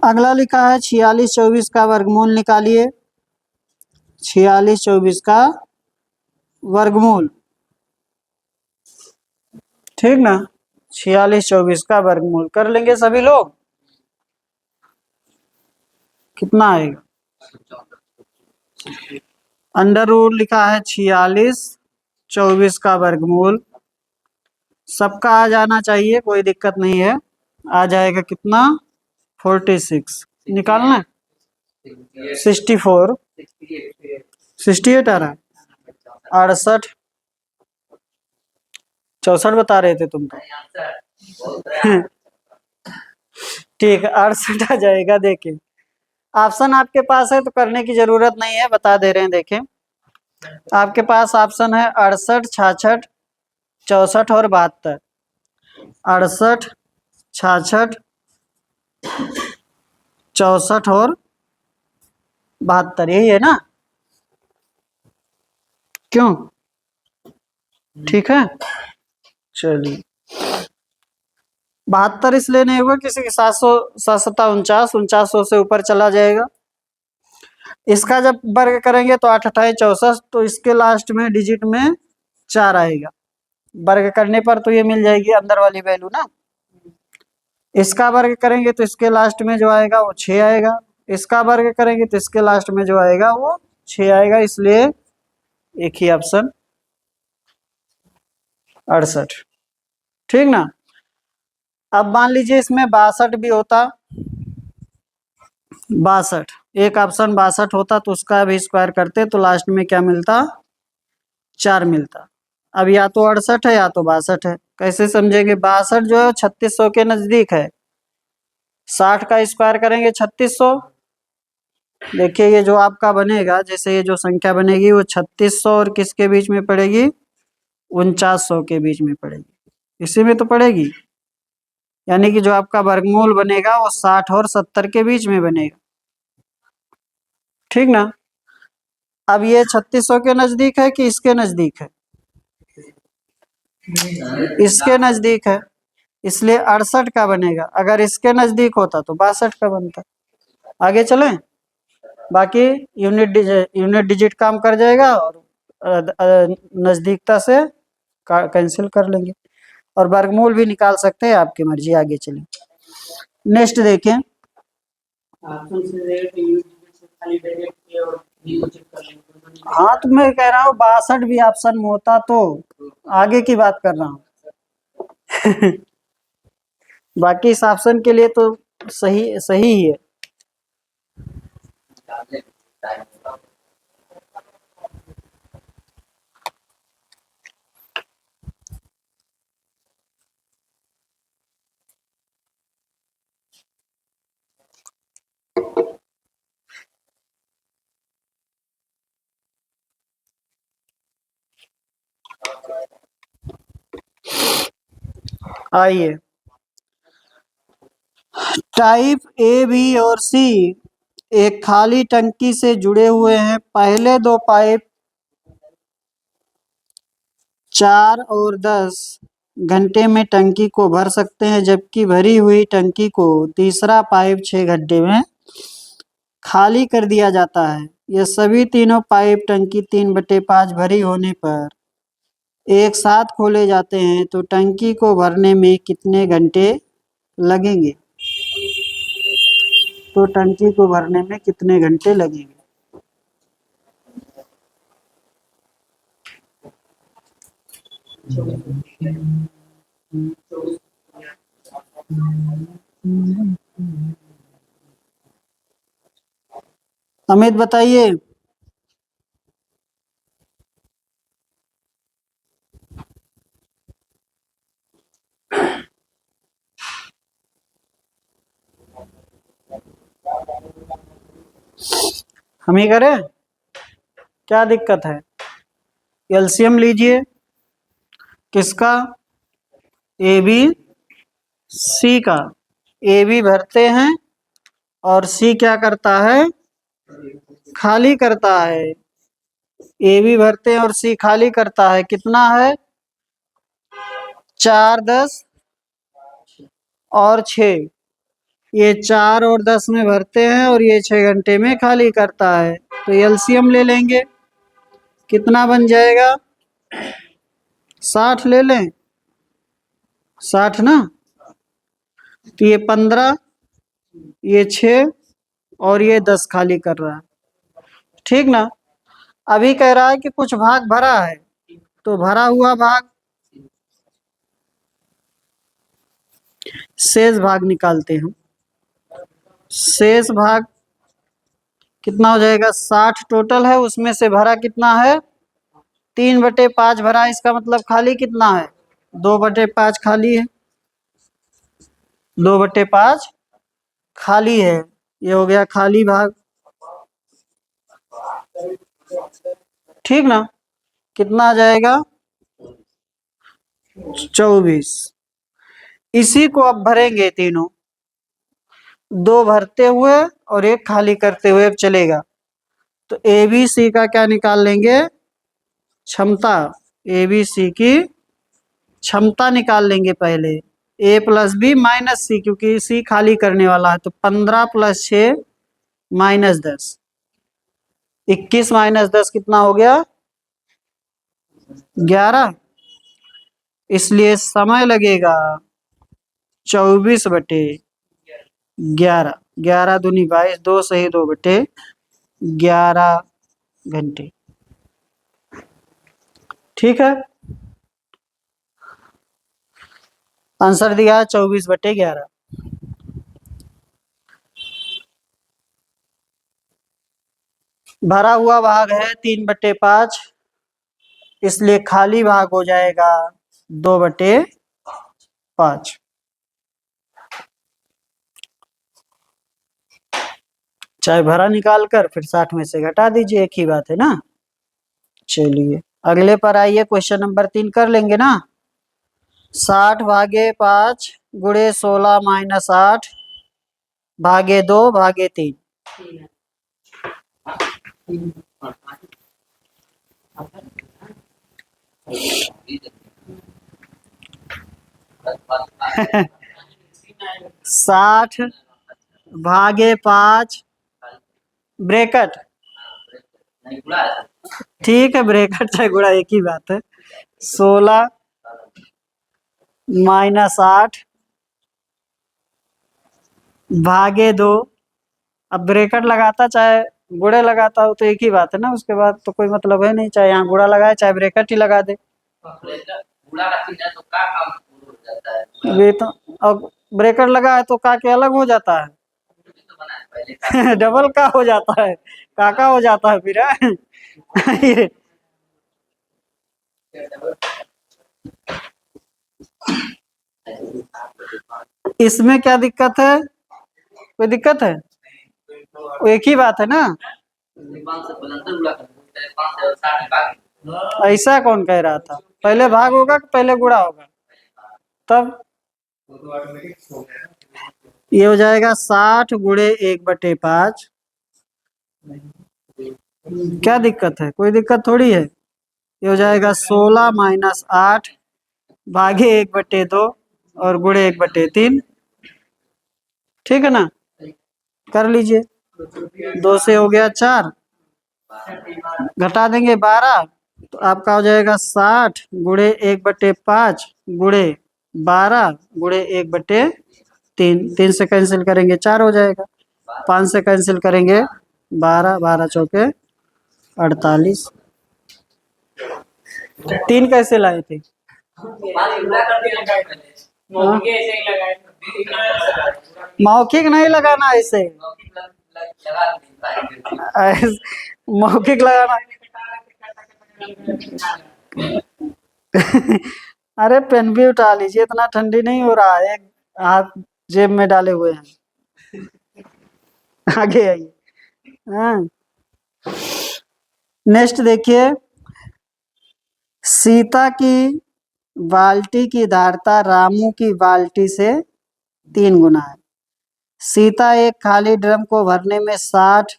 अगला लिखा है 4624 का वर्गमूल निकालिए। 4624 का वर्गमूल, ठीक ना। 4624 का वर्गमूल कर लेंगे सभी लोग, कितना आएगा। अंडर रूट लिखा है 4624 का वर्गमूल, सबका आ जाना चाहिए, कोई दिक्कत नहीं है। आ जाएगा कितना, 46। निकालना है 64, 68 आ रहा है, 68, 64 बता रहे थे तुम तो। ठीक है, 68 आ जाएगा। देखिए ऑप्शन आपके पास है तो करने की जरूरत नहीं है, बता दे रहे हैं। देखें आपके पास ऑप्शन है 68, 66, 64 और 72। 68, 66, 64 और 72, यही है ना। क्यों, ठीक है। चलिए 72 इसलिए नहीं होगा, किसी की 700, 7 49, 4900 से ऊपर चला जाएगा। इसका जब वर्ग करेंगे तो 8 8 64, तो इसके लास्ट में डिजिट में 4 आएगा। वर्ग करने पर तो ये मिल जाएगी अंदर वाली वैल्यू ना। इसका वर्ग करेंगे तो इसके लास्ट में जो आएगा वो 6 आएगा। इसका वर्ग करेंगे तो इसके लास्ट में जो आएगा वो 6 आएगा, इसलिए एक ही ऑप्शन 68, ठीक ना। अब मान लीजिए इसमें 62 भी होता, 62 एक ऑप्शन 62 होता तो उसका भी स्क्वायर करते तो लास्ट में क्या मिलता, 4 मिलता। अब या तो 68 है या तो 62 है, कैसे समझेंगे। 62 जो है 3600 के नजदीक है, 60 का स्क्वायर करेंगे 3600। देखिए ये जो आपका बनेगा, जैसे ये जो संख्या बनेगी वो 3600 और किसके बीच में पड़ेगी, 4900 के बीच में पड़ेगी, इसी में तो पड़ेगी। यानी कि जो आपका वर्गमूल बनेगा वो 60 और 70 के बीच में बनेगा, ठीक ना। अब ये 3600 के नजदीक है कि इसके नजदीक है, इसके नजदीक है, इसलिए 68 का बनेगा। अगर इसके नजदीक होता तो 62 का बनता। आगे चलें, बाकी यूनिट डिजिट काम कर जाएगा और नजदीकता से कैंसिल कर लेंगे, और वर्गमूल भी निकाल सकते हैं, आपकी मर्जी। आगे चलें, नेक्स्ट देखें। हाँ तो मैं कह रहा हूँ 62 भी ऑप्शन में होता तो, आगे की बात कर रहा हूँ। बाकी इस ऑप्शन के लिए तो सही सही ही है। आइए, टाइप ए, बी और सी एक खाली टंकी से जुड़े हुए हैं। पहले दो पाइप 4 और 10 घंटे में टंकी को भर सकते हैं, जबकि भरी हुई टंकी को तीसरा पाइप 6 घंटे में खाली कर दिया जाता है। ये सभी तीनों पाइप टंकी 3/5 भरी होने पर एक साथ खोले जाते हैं, तो टंकी को भरने में कितने घंटे लगेंगे। तो टंकी को भरने में कितने घंटे लगेंगे। अमित बताइए। हम ही करें, क्या दिक्कत है। एलसीएम लीजिए, किसका, ए बी सी का। ए बी भरते हैं और सी क्या करता है, खाली करता है। ए भी भरते हैं और सी खाली करता है। कितना है? 4, 10 और 6। ये 4 और 10 में भरते हैं और ये 6 घंटे में खाली करता है। तो एलसीएम ले लेंगे, कितना बन जाएगा? 60 ले लें, 60 ना। तो ये 15, ये 6 और ये 10 खाली कर रहा है, ठीक ना। अभी कह रहा है कि कुछ भाग भरा है, तो भरा हुआ भाग, शेष भाग निकालते हैं। शेष भाग कितना हो जाएगा? 60 टोटल है, उसमें से भरा कितना है? 3/5 भरा है, इसका मतलब खाली कितना है? 2/5 खाली है, 2/5 खाली है। ये हो गया खाली भाग, ठीक ना। कितना आ जाएगा? 24। इसी को अब भरेंगे तीनों, 2 भरते हुए और 1 खाली करते हुए चलेगा। तो ए बी सी का क्या निकाल लेंगे? क्षमता। ए बी सी की क्षमता निकाल लेंगे पहले। ए प्लस बी माइनस सी, क्योंकि सी खाली करने वाला है। तो 15 + 6 - 10, 21 - 10 कितना हो गया? 11। इसलिए समय लगेगा 24/11। 11 दूनी 22, 2 सही 2/11 घंटे, ठीक है। आंसर दिया है 24/11। भरा हुआ भाग है 3/5, इसलिए खाली भाग हो जाएगा 2/5। चाहे भरा निकाल कर फिर 60 में से घटा दीजिए, एक ही बात है ना। चलिए अगले पर आइए, क्वेश्चन नंबर 3 कर लेंगे ना। 60/5 गुणे 16 - 8 भागे 2 भागे 3। साठ भागे 5 ब्रैकेट, ठीक है, ब्रैकेट चाहे गुणा एक ही बात है। 16 - 8 भागे 2। अब ब्रैकेट लगाता चाहे गुणे लगाता हो तो एक ही बात है ना, उसके बाद तो कोई मतलब है नहीं, चाहे यहाँ गुणा लगाए चाहे ब्रैकेट ही लगा दे। ये तो अब ब्रैकेट लगा है तो का के अलग हो जाता है। डबल का हो जाता है, काका हो जाता है फिर ये इसमें क्या दिक्कत है? कोई दिक्कत है? वो एक ही बात है ना। ऐसा कौन कह रहा था? पहले भाग होगा कि पहले गुणा होगा? तब ये हो जाएगा 60 गुणे 1/5। क्या दिक्कत है? कोई दिक्कत थोड़ी है। ये हो जाएगा 16 - 8 भागे 1/2 और गुणे 1/3, ठीक है ना। कर लीजिए, 2 से हो गया 4, घटा देंगे 12, तो आपका हो जाएगा 60 गुणे 1/5 गुणे 12 गुणे 1/3। 3 से कैंसिल करेंगे 4 हो जाएगा, 5 से कैंसिल करेंगे 12, 12 चौके 48। 3 कैसे लाए थे? हाँ? मौखिक नहीं लगाना ऐसे, मौखिक लगाना। अरे पेन भी उठा लीजिए, इतना ठंडी नहीं हो रहा है, एक हाथ जेब में डाले हुए हैं। आगे आइए। हाँ, नेक्स्ट देखिए, सीता की बाल्टी की धारता रामू की बाल्टी से 3 गुना है। सीता एक खाली ड्रम को भरने में 60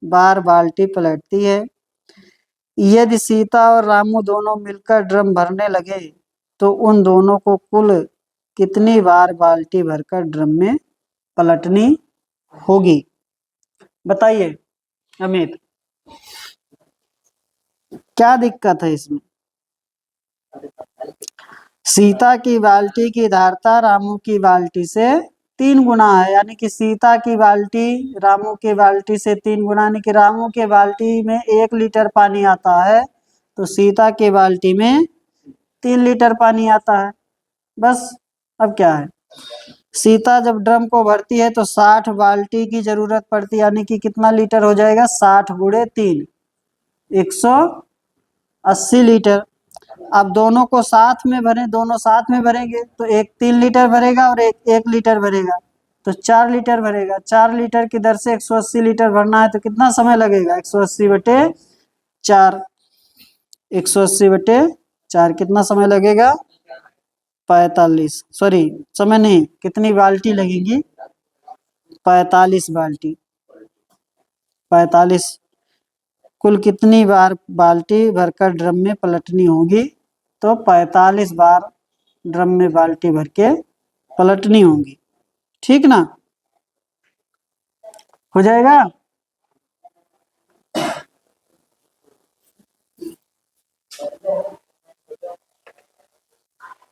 बार बाल्टी पलटती है। यदि सीता और रामू दोनों मिलकर ड्रम भरने लगे तो उन दोनों को कुल कितनी बार बाल्टी भरकर ड्रम में पलटनी होगी? बताइए अमित, क्या दिक्कत है इसमें? सीता की बाल्टी की धारता रामू की बाल्टी से 3 गुना है, यानी कि सीता की बाल्टी रामू की बाल्टी से 3 गुना, यानी कि रामू के बाल्टी में 1 लीटर पानी आता है तो सीता की बाल्टी में 3 लीटर पानी आता है। बस, अब क्या है, सीता जब ड्रम को भरती है तो 60 बाल्टी की जरूरत पड़ती है, यानी कि कितना लीटर हो जाएगा? 60 गुणे 3, 180 लीटर। अब दोनों को साथ में भरें, दोनों साथ में भरेंगे तो एक 3 लीटर भरेगा और एक 1 लीटर भरेगा, तो 4 लीटर भरेगा। 4 लीटर की दर से 180 लीटर भरना है तो कितना समय लगेगा? 180/4, 180/4 कितना समय लगेगा? 45, सॉरी समय नहीं, कितनी बाल्टी लगेगी? 45 बाल्टी। 45, कुल कितनी बार बाल्टी भरकर ड्रम में पलटनी होगी? तो 45 बार ड्रम में बाल्टी भर के पलटनी होगी। ठीक ना, हो जाएगा?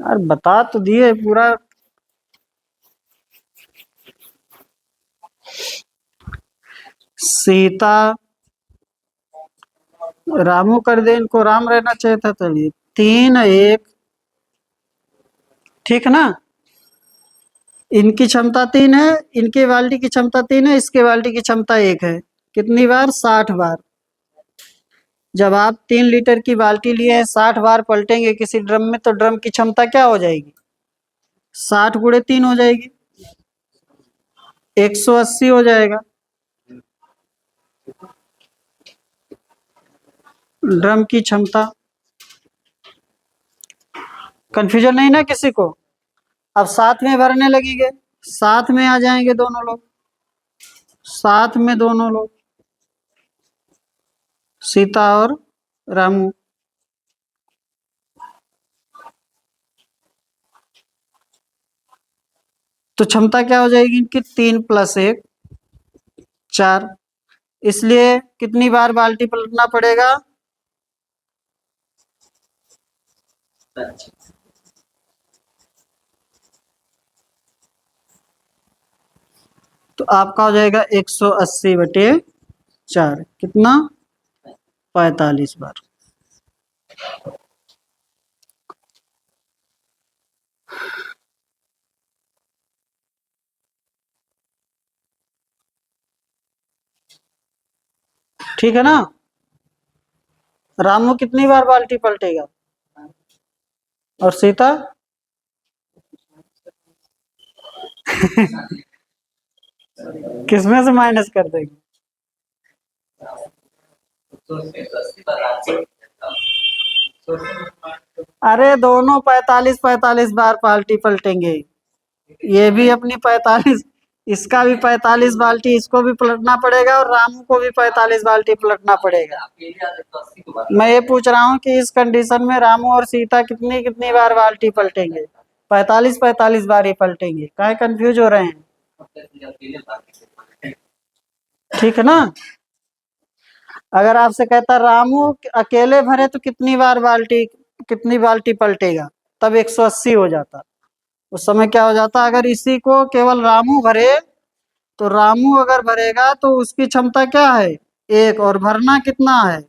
यार बता तो दिए पूरा। सीता, रामू कर दे, इनको राम रहना चाहिए था। चलिए 3-1, ठीक ना। इनकी क्षमता 3 है, इनके बाल्टी की क्षमता 3 है, इसके बाल्टी की क्षमता 1 है। कितनी बार? 60 बार। जब आप 3 लीटर की बाल्टी लिए हैं, 60 बार पलटेंगे किसी ड्रम में तो ड्रम की क्षमता क्या हो जाएगी? 60 गुणे 3 हो जाएगी, 180 हो जाएगा। ड्रम की क्षमता, कंफ्यूजन नहीं ना किसी को? अब साथ में भरने लगेंगे, साथ में आ जाएंगे दोनों लोग, साथ में दोनों लोग, सीता और रामू। तो क्षमता क्या हो जाएगी इनकी? 3 + 1, 4। इसलिए कितनी बार बाल्टी पलटना पड़ेगा? तो आपका हो जाएगा 180/4, कितना? 45 बार। ठीक है ना। रामू कितनी बार बाल्टी पलटेगा और सीता? किसमें से माइनस कर देगी? अरे दोनों 45-45 बार बाल्टी पलटेंगे। ये भी अपनी 45, इसका भी 45 बाल्टी इसको भी पलटना पड़ेगा और रामू को भी 45 बाल्टी पलटना पड़ेगा। मैं ये पूछ रहा हूँ कि इस कंडीशन में रामू और सीता कितनी कितनी बार बाल्टी पलटेंगे? 45-45 बार ही पलटेंगे। काहे कंफ्यूज हो रहे हैं? ठीक है ना। अगर आपसे कहता रामू अकेले भरे तो कितनी बाल्टी पलटेगा, तब 180 हो जाता। उस समय क्या हो जाता, अगर इसी को केवल रामू भरे तो रामू अगर भरेगा तो उसकी क्षमता क्या है? 1, और भरना कितना है?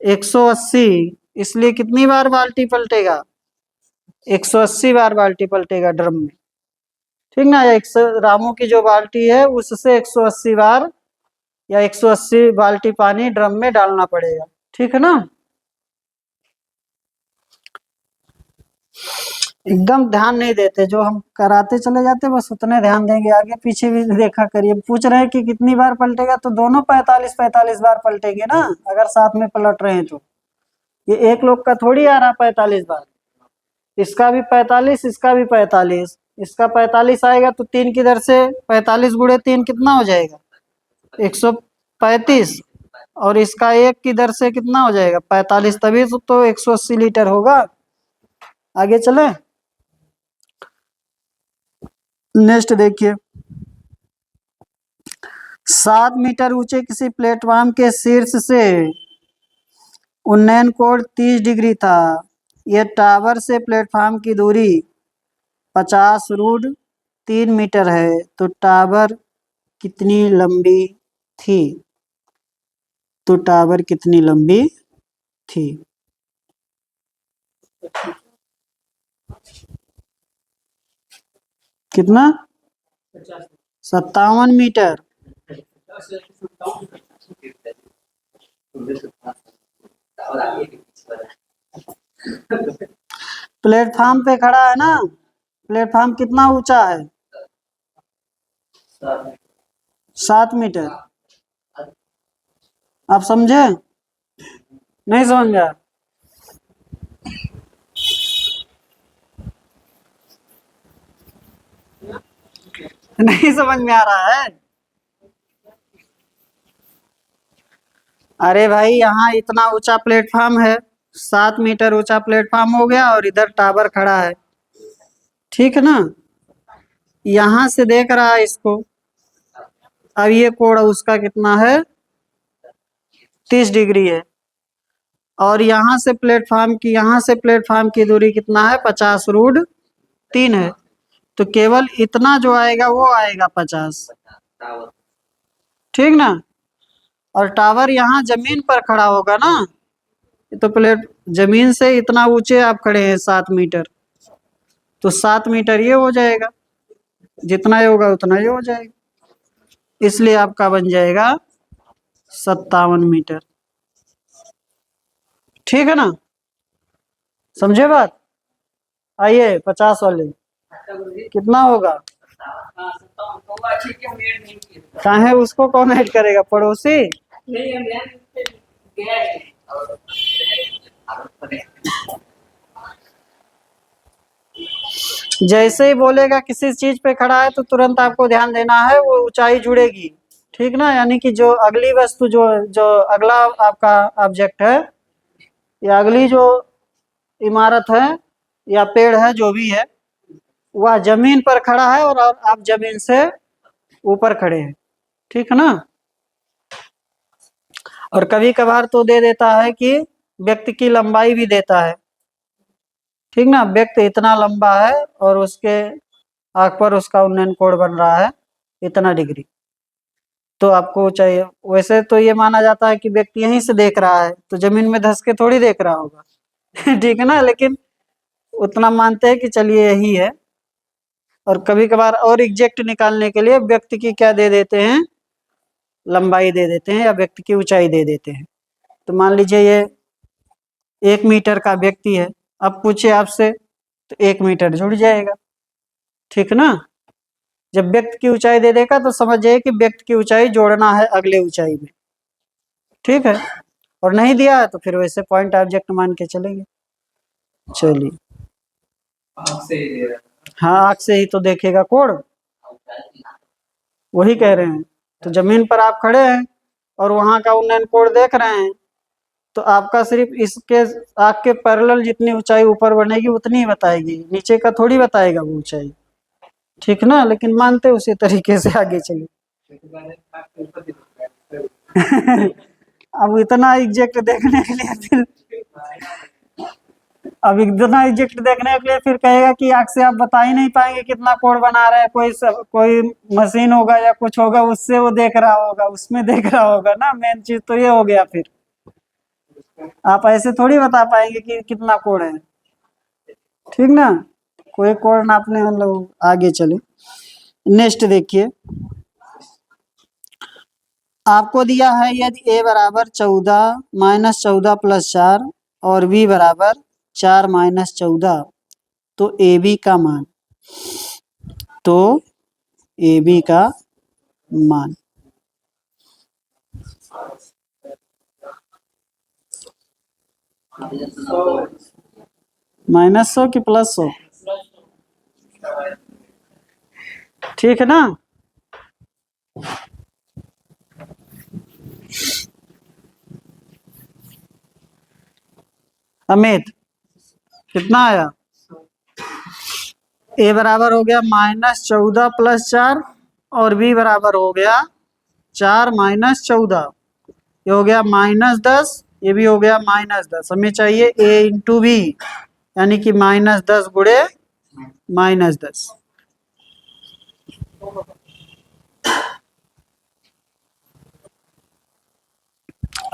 180। इसलिए कितनी बार बाल्टी पलटेगा? 180 बार बाल्टी पलटेगा ड्रम में। ठीक ना। रामू की जो बाल्टी है उससे 180 बार या 180 बाल्टी पानी ड्रम में डालना पड़ेगा। ठीक है ना। एकदम ध्यान नहीं देते, जो हम कराते चले जाते बस उतने ध्यान देंगे, आगे पीछे भी देखा करिए। पूछ रहे हैं कि कितनी बार पलटेगा, तो दोनों 45-45 बार पलटेंगे ना, अगर साथ में पलट रहे हैं तो। ये एक लोग का थोड़ी आ रहा 45 बार, इसका भी 45, इसका भी 45, इसका 45 आएगा तो 3 की दर से 45 गुणे 3 कितना हो जाएगा? 135, और इसका एक की दर से कितना हो जाएगा 45, तभी तो 180 लीटर होगा। आगे चले, नेक्स्ट देखिए। 7 मीटर ऊंचे किसी प्लेटफॉर्म के शीर्ष से उन्नयन कोण 30 डिग्री था। यह टावर से प्लेटफॉर्म की दूरी 50√3 मीटर है, तो टावर कितनी लंबी थी? तो टावर कितनी लंबी थी? कितना? 57 मीटर। प्लेटफॉर्म पे खड़ा है ना, प्लेटफॉर्म कितना ऊंचा है? 7 मीटर। आप समझे? नहीं समझ में आया? नहीं समझ में आ रहा है? अरे भाई, यहाँ इतना ऊंचा प्लेटफॉर्म है, 7 मीटर ऊंचा प्लेटफॉर्म हो गया, और इधर टावर खड़ा है, ठीक है ना। यहाँ से देख रहा है इसको। अब ये कोण उसका कितना है? 30 डिग्री है। और यहाँ से प्लेटफॉर्म की दूरी कितना है? 50√3 है। तो केवल इतना जो आएगा वो आएगा 50, ठीक ना। और टावर यहाँ जमीन पर खड़ा होगा ना, तो प्लेट जमीन से इतना ऊंचे आप खड़े हैं 7 मीटर, तो 7 मीटर ये हो जाएगा, जितना ये होगा उतना ये हो जाएगा, इसलिए आपका बन जाएगा 57 मीटर। ठीक है ना, समझे बात? आइए 50 वाले कितना होगा? काहे उसको कौन ऐड करेगा, पड़ोसी? जैसे ही बोलेगा किसी चीज पे खड़ा है तो तुरंत आपको ध्यान देना है वो ऊंचाई जुड़ेगी, ठीक ना। यानी कि जो अगली वस्तु, जो जो अगला आपका ऑब्जेक्ट है, या अगली जो इमारत है या पेड़ है, जो भी है, वह जमीन पर खड़ा है और आप जमीन से ऊपर खड़े हैं, ठीक है ना। और कभी कभार तो दे देता है कि व्यक्ति की लंबाई भी देता है, ठीक ना। व्यक्ति इतना लंबा है और उसके आंख पर उसका उन्नयन कोण बन रहा है इतना डिग्री, तो आपको चाहिए। वैसे तो ये माना जाता है कि व्यक्ति यहीं से देख रहा है, तो जमीन में धंस के थोड़ी देख रहा होगा ठीक है ना, लेकिन उतना मानते हैं कि चलिए यही है। और कभी कभार और एग्जैक्ट निकालने के लिए व्यक्ति की क्या दे देते हैं, लंबाई दे देते हैं, या व्यक्ति की ऊंचाई दे देते हैं। तो मान लीजिए ये 1 मीटर का व्यक्ति है, अब पूछे आपसे तो 1 मीटर जुड़ जाएगा, ठीक ना। जब व्यक्ति की ऊंचाई दे देगा तो समझ जाइए कि व्यक्ति की ऊंचाई जोड़ना है अगले ऊंचाई में, ठीक है। और नहीं दिया है तो फिर वैसे पॉइंट ऑब्जेक्ट मान के चलेंगे। चलिए, हाँ, आँख से ही तो देखेगा कोण, वही कह रहे हैं। तो जमीन पर आप खड़े हैं और वहां का उन्नयन कोण देख रहे हैं, तो आपका सिर्फ इसके आँख के पैरेलल जितनी ऊंचाई ऊपर बनेगी उतनी ही बताएगी, नीचे का थोड़ी बताएगा वो ऊंचाई, ठीक ना। लेकिन मानते उसी तरीके से आगे चलिए अब इतना एग्जैक्ट देखने के लिए फिर अब इतना एग्जैक्ट देखने के लिए फिर कहेगा कि आँख से आप बता ही नहीं पाएंगे कितना कोण बना रहे हैं। कोई मशीन होगा या कुछ होगा, उससे वो देख रहा होगा, उसमें देख रहा होगा ना। मेन चीज तो ये हो गया, फिर आप ऐसे थोड़ी बता पाएंगे कि कितना कोण है, ठीक ना। कोई कोण नापने मतलब आगे चले। नेक्स्ट देखिए, आपको दिया है यदि a बराबर 14 - 14 + 4 और b बराबर 4 - 14, तो AB का मान, तो AB का मान -100 कि +100? ठीक है ना। अमित कितना आया? ए बराबर हो गया -14 + 4 और बी बराबर हो गया 4 - 14। ये हो गया -10, ये भी हो गया -10। हमें चाहिए a इंटू बी, यानी कि -10 गुणे -10।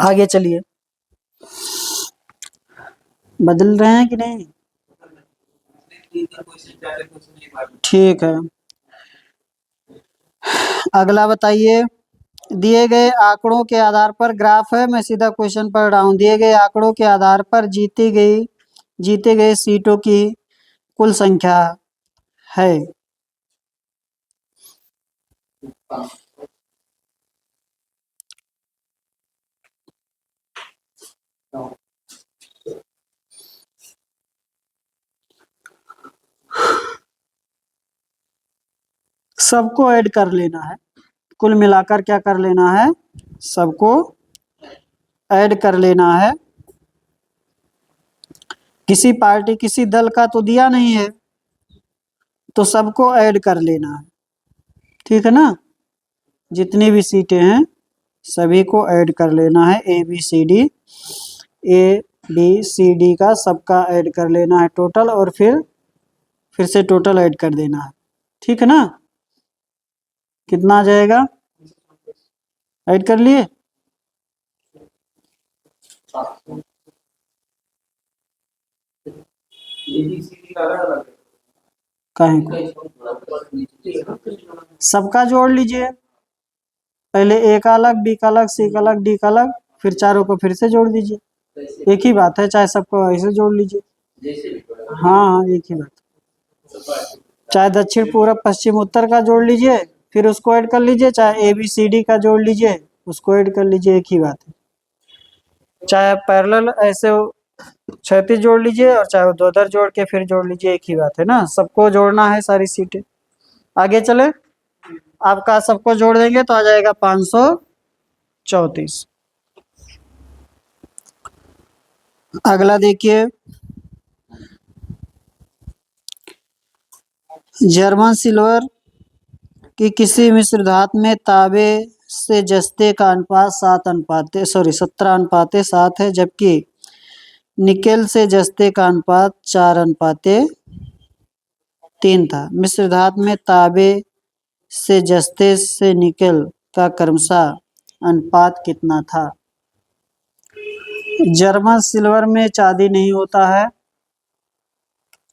आगे चलिए, बदल रहे हैं कि नहीं? ठीक है, अगला बताइए। दिए गए आंकड़ों के आधार पर ग्राफ है, मैं सीधा क्वेश्चन पढ़ रहा हूँ। दिए गए आंकड़ों के आधार पर जीते गए सीटों की कुल संख्या है। सबको ऐड कर लेना है, कुल मिलाकर क्या कर लेना है, सबको ऐड कर लेना है। किसी पार्टी किसी दल का तो दिया नहीं है, तो सबको ऐड कर लेना है, ठीक है ना। जितनी भी सीटें हैं सभी को ऐड कर लेना है, ए बी सी डी का सबका ऐड कर लेना है टोटल, और फिर से टोटल ऐड कर देना है, ठीक है ना। कितना आ जाएगा? ऐड कर लिए? कहीं को सबका जोड़ लीजिए, पहले ए का अलग, बी का अलग, सी का अलग, डी का अलग, फिर चारों को फिर से जोड़ दीजिए। एक ही बात है, चाहे सबको ऐसे जोड़ लीजिए। हाँ हाँ, एक ही बात। चाहे दक्षिण पूरब पश्चिम उत्तर का जोड़ लीजिए, फिर उसको ऐड कर लीजिए, चाहे ए बी सी डी का जोड़ लीजिए, उसको ऐड कर लीजिए, एक ही बात है। चाहे पैरेलल ऐसे क्षैतिज जोड़ लीजिए, और चाहे दो दर जोड़ के फिर जोड़ लीजिए, एक ही बात है ना। सबको जोड़ना है सारी सीटें। आगे चले, आपका सबको जोड़ देंगे तो आ जाएगा 534। अगला देखिए, जर्मन सिल्वर कि किसी मिश्र धातु में तांबे से जस्ते का अनुपात 17:7 है, जबकि निकेल से जस्ते का अनुपात 4:3 था। मिश्र धातु में तांबे से जस्ते से निकेल का क्रमशः अनुपात कितना था? जर्मन सिल्वर में चांदी नहीं होता है,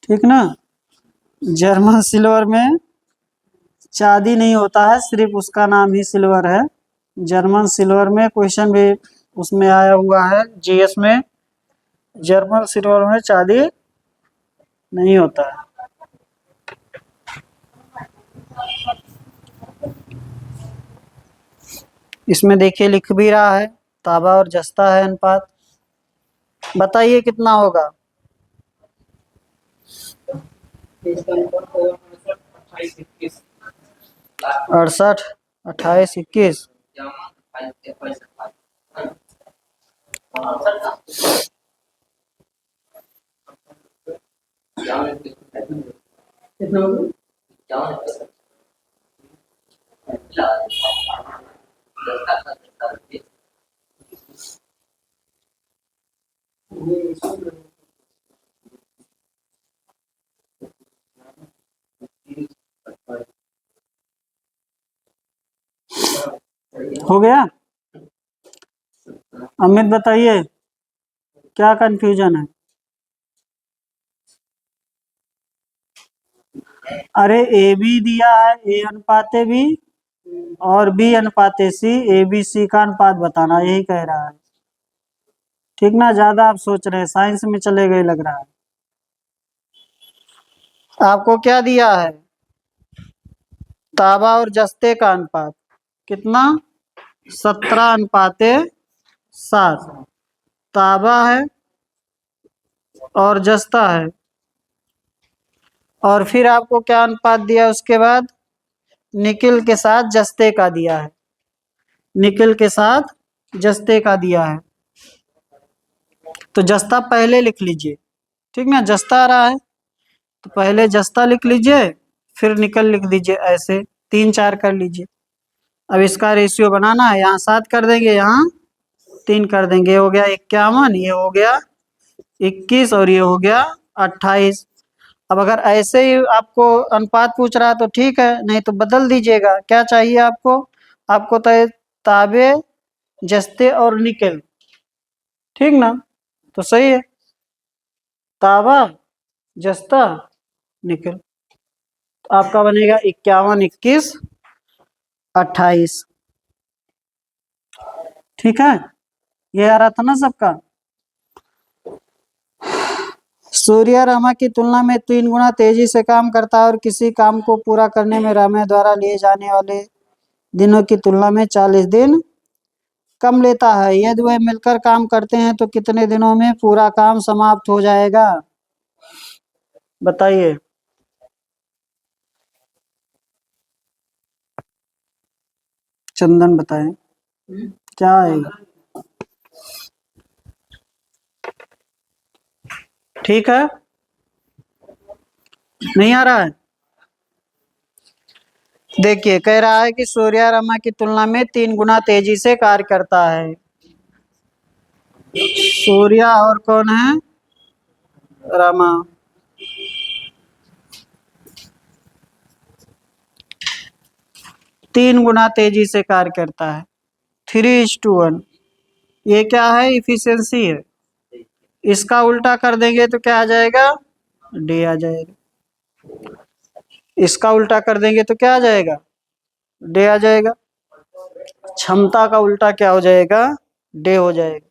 ठीक ना। जर्मन सिल्वर में चांदी नहीं होता है, सिर्फ उसका नाम ही सिल्वर है। जर्मन सिल्वर में क्वेश्चन भी उसमें आया हुआ है जीएस में, जर्मन सिल्वर में चांदी नहीं होता है। इसमें देखिए लिख भी रहा है, तांबा और जस्ता है अनुपात। बताइए कितना होगा? 68, 28, 21। हो गया? अमित बताइए क्या कंफ्यूजन है? अरे ए बी दिया है, ए अनुपाते बी और बी अनुपाते सी, ए बी सी का अनुपात बताना, यही कह रहा है, ठीक ना। ज्यादा आप सोच रहे हैं, साइंस में चले गए लग रहा है। आपको क्या दिया है? तांबा और जस्ते का अनुपात कितना? 17:7। तांबा है और जस्ता है, और फिर आपको क्या अनुपात दिया उसके बाद? निकिल के साथ जस्ते का दिया है, निकिल के साथ जस्ते का दिया है। तो जस्ता पहले लिख लीजिए, ठीक ना, जस्ता आ रहा है तो पहले जस्ता लिख लीजिए, फिर निकल लिख दीजिए, ऐसे 3 4 कर लीजिए। अब इसका रेशियो बनाना है, यहाँ 7 कर देंगे, यहाँ 3 कर देंगे, ये हो गया 51, ये हो गया 21 और ये हो गया 28। अब अगर ऐसे ही आपको अनुपात पूछ रहा है तो ठीक है, नहीं तो बदल दीजिएगा। क्या चाहिए आपको? आपको तो ताबे, जस्ते और निकल, ठीक ना, तो सही है, ताबा, जस्ता, निकल। तो आपका बनेगा 51 21 28, ठीक है, ये आ रहा था ना सबका। सूर्य रमा की तुलना में 3 गुना तेजी से काम करता है और किसी काम को पूरा करने में रमा द्वारा लिए जाने वाले दिनों की तुलना में 40 दिन कम लेता है। यदि वे मिलकर काम करते हैं तो कितने दिनों में पूरा काम समाप्त हो जाएगा? बताइए। चंदन बताएं क्या आएगा। ठीक है, नहीं आ रहा है? देखिए, कह रहा है कि सूर्य रमा की तुलना में 3 गुना तेजी से कार्य करता है। सूर्य और कौन है? रमा। तीन गुना तेजी से कार्य करता है, 3:1। ये क्या है? इफिशियंसी है। इसका उल्टा कर देंगे तो क्या आ जाएगा? डे आ जाएगा। इसका उल्टा कर देंगे तो क्या आ जाएगा? डे आ जाएगा। क्षमता का उल्टा क्या हो जाएगा? डे हो जाएगा।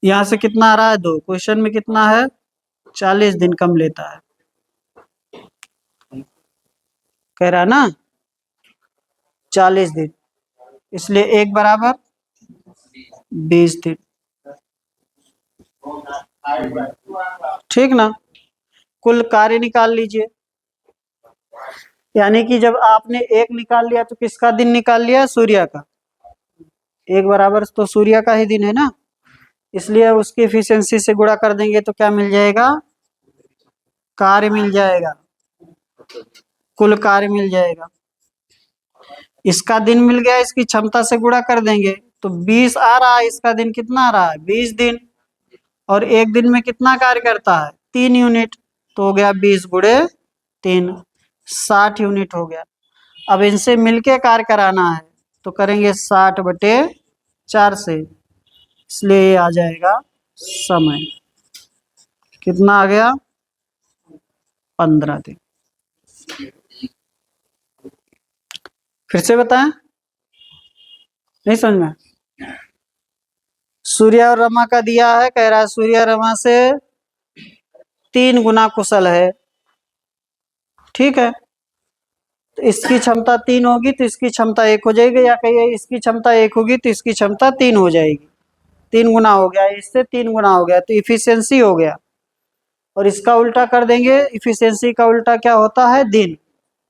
यहां से कितना आ रहा है? 2। क्वेश्चन में कितना है? 40 दिन कम लेता है, कह रहा ना 40 दिन, इसलिए 1 बराबर 20 दिन, ठीक ना। कुल कार्य निकाल लीजिए, यानी कि जब आपने 1 निकाल लिया तो किसका दिन निकाल लिया? सूर्य का। 1 बराबर तो सूर्य का ही दिन है ना, इसलिए उसकी एफिशिएंसी से गुणा कर देंगे तो क्या मिल जाएगा? कार्य मिल जाएगा, कुल कार्य मिल जाएगा। इसका दिन मिल गया, इसकी क्षमता से गुणा कर देंगे तो 20 आ रहा है, इसका दिन कितना आ रहा है? 20 दिन। और एक दिन में कितना कार्य करता है? 3 यूनिट, तो हो गया 20 गुणे 3, 60 यूनिट हो गया। अब इनसे मिलके कार्य कराना है तो करेंगे 60/4 से, इसलिए ये आ जाएगा समय। कितना आ गया? 15 दिन। फिर से बताएं, नहीं समझ में? सूर्य और रमा का दिया है, कह रहा है सूर्य रमा से 3 गुना कुशल है, ठीक है। तो इसकी क्षमता 3 होगी तो इसकी क्षमता 1 हो जाएगी, या कहिए इसकी क्षमता 1 होगी तो इसकी क्षमता 3 हो जाएगी। 3 गुना हो गया, इससे 3 गुना हो गया तो इफिशियंसी हो गया। और इसका उल्टा कर देंगे, इफिशियंसी का उल्टा क्या होता है? दिन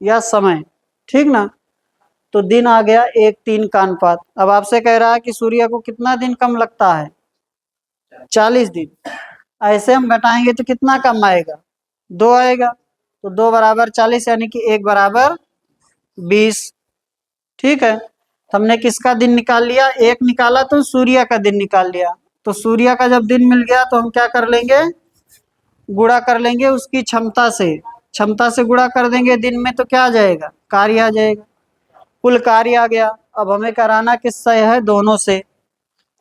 या समय, ठीक ना। तो दिन आ गया 1:3 का अनुपात। अब आपसे कह रहा है कि सूर्य को कितना दिन कम लगता है? 40 दिन। ऐसे हम घटाएंगे तो कितना कम आएगा? 2 आएगा, तो 2 बराबर 40 यानी कि 1 बराबर 20, ठीक है। तो हमने किसका दिन निकाल लिया? 1 निकाला तो सूर्य का दिन निकाल लिया। तो सूर्य का जब दिन मिल गया तो हम क्या कर लेंगे? गुणा कर लेंगे उसकी क्षमता से, क्षमता से गुणा कर देंगे दिन में तो क्या आ जाएगा? कार्य आ जाएगा, कुल कार्य आ गया। अब हमें कराना किससे है? दोनों से।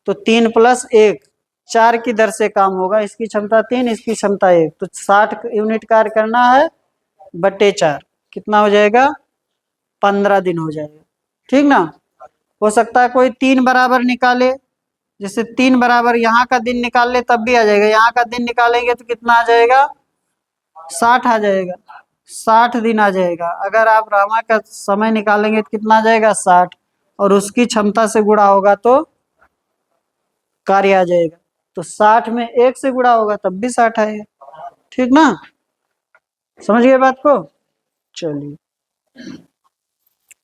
तो 3 + 1 4 की दर से काम होगा। इसकी क्षमता 3, इसकी क्षमता 1, तो 60 यूनिट कार्य करना है बटे 4, कितना हो जाएगा? 15 दिन हो जाएगा, ठीक ना। हो सकता है कोई 3 बराबर निकाले, जैसे 3 बराबर यहाँ का दिन निकाल ले तब भी आ जाएगा। यहाँ का दिन निकालेंगे तो कितना आ जाएगा? 60 आ जाएगा, 60 दिन आ जाएगा। अगर आप रामा का समय निकालेंगे तो कितना आ जाएगा? 60, और उसकी क्षमता से गुणा होगा तो कार्य आ जाएगा। तो 60 में 1 से गुणा होगा तब भी 60 आएगा, ठीक ना। समझ गए बात को? चलिए,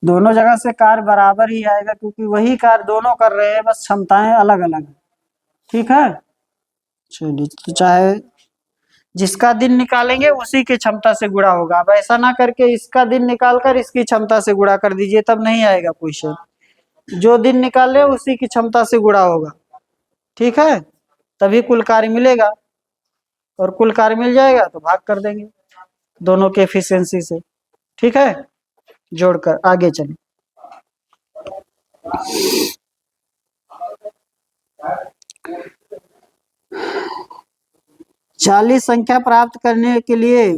दोनों जगह से कार्य बराबर ही आएगा क्योंकि वही कार्य दोनों कर रहे हैं, बस क्षमताएं अलग अलग है, ठीक है। चलिए, तो चाहे जिसका दिन निकालेंगे उसी की क्षमता से गुणा होगा। अब ऐसा ना करके इसका दिन निकाल कर इसकी क्षमता से गुणा कर दीजिए, तब नहीं आएगा क्वेश्चन। जो दिन निकाल रहे उसी की क्षमता से गुणा होगा, ठीक है, तभी कुल कार्य मिलेगा। और कुल कार्य मिल जाएगा तो भाग कर देंगे दोनों के एफिशिएंसी से, ठीक है। जोड़कर आगे चलें। 40 संख्या प्राप्त करने के लिए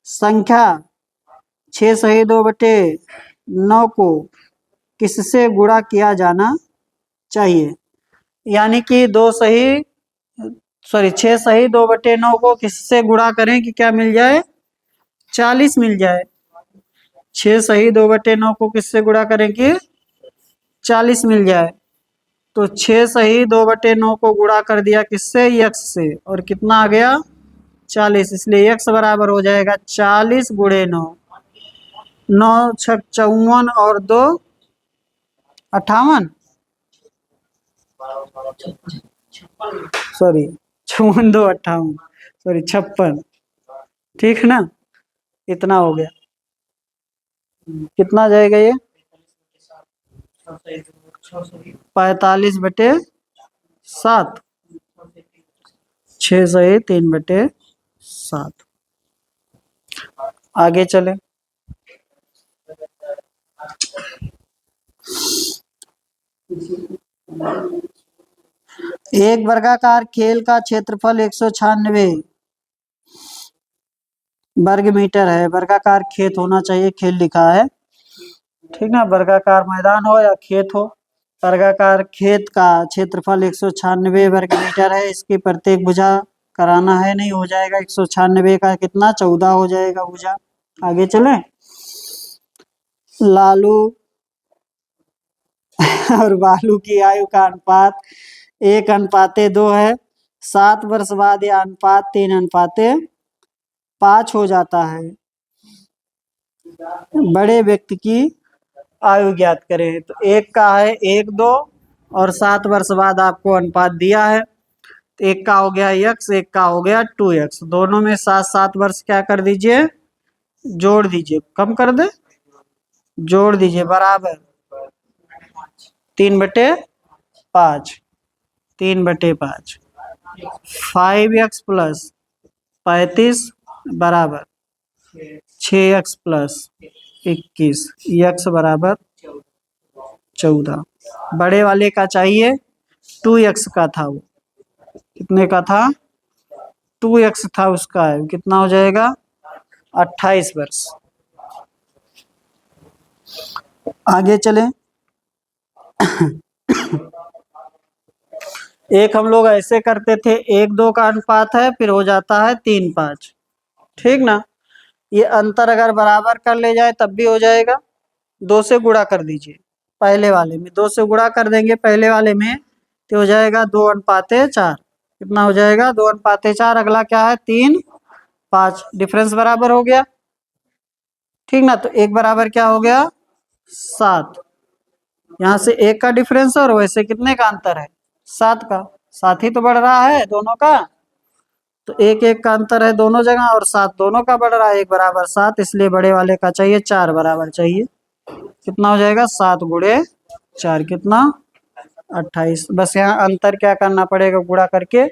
संख्या 6 सही 2/9 को किससे गुणा किया जाना चाहिए। यानी कि 6 सही 2/9 को किससे गुणा करें कि क्या मिल जाए, 40 मिल जाए। 6 सही 2/9 को किससे गुणा करें कि 40 मिल जाए। तो 6 सही 2/9 को गुणा कर दिया किससे, x से, और कितना आ गया 40, इसलिए x बराबर हो जाएगा 40 गुणे 9। 9 छक 54 और 2 58, सॉरी 54 2 58, सॉरी 56, ठीक है ना। इतना हो गया, कितना जाएगा ये 45/7, 6 सही 3/7। आगे चले। एक वर्गाकार खेल का क्षेत्रफल 196 वर्ग मीटर है। वर्गाकार खेत होना चाहिए, खेल लिखा है, ठीक ना, वर्गाकार मैदान हो या खेत हो। वर्गाकार खेत का क्षेत्रफल 196 वर्ग मीटर है। इसकी प्रत्येक भुजा कराना है, नहीं हो जाएगा, 196 का कितना 14 हो जाएगा भुजा। आगे चले। लालू और बालू की आयु का अनुपात 1:2 है। 7 वर्ष बाद यह अनुपात 3:5 हो जाता है। बड़े व्यक्ति की आयु ज्ञात करें। तो एक का है 1 2 और 7 वर्ष बाद आपको अनुपात दिया है। तो एक का हो गया x, एक का हो गया 2x, दोनों में 7 वर्ष क्या कर दीजिए, जोड़ दीजिए, कम कर दे, जोड़ दीजिए, बराबर 3/5, 3/5, 5x प्लस 35 बराबर 6x प्लस 21, x बराबर 14। बड़े वाले का चाहिए 2x का था, वो कितने का था, 2x था उसका, है कितना हो जाएगा 28 वर्ष। आगे चलें। एक हम लोग ऐसे करते थे, 1 2 का अनुपात है, फिर हो जाता है 3 5, ठीक ना। ये अंतर अगर बराबर कर ले जाए तब भी हो जाएगा। 2 से गुणा कर दीजिए, पहले वाले में 2 से गुणा कर देंगे पहले वाले में, तो हो जाएगा 2:4। कितना हो जाएगा 2:4। अगला क्या है 3 5, डिफरेंस बराबर हो गया, ठीक ना। तो एक बराबर क्या हो गया 7। यहाँ से 1 का डिफरेंस और वैसे कितने का अंतर है 7 का, 7 ही तो बढ़ रहा है दोनों का। तो 1 1 का अंतर है दोनों जगह, और 7 दोनों का बढ़ रहा है, 1 बराबर 7, इसलिए बड़े वाले का चाहिए 4 बराबर चाहिए। कितना हो जाएगा 7 गुणे 4, कितना 28। बस यहाँ अंतर क्या करना पड़ेगा, गुणा करके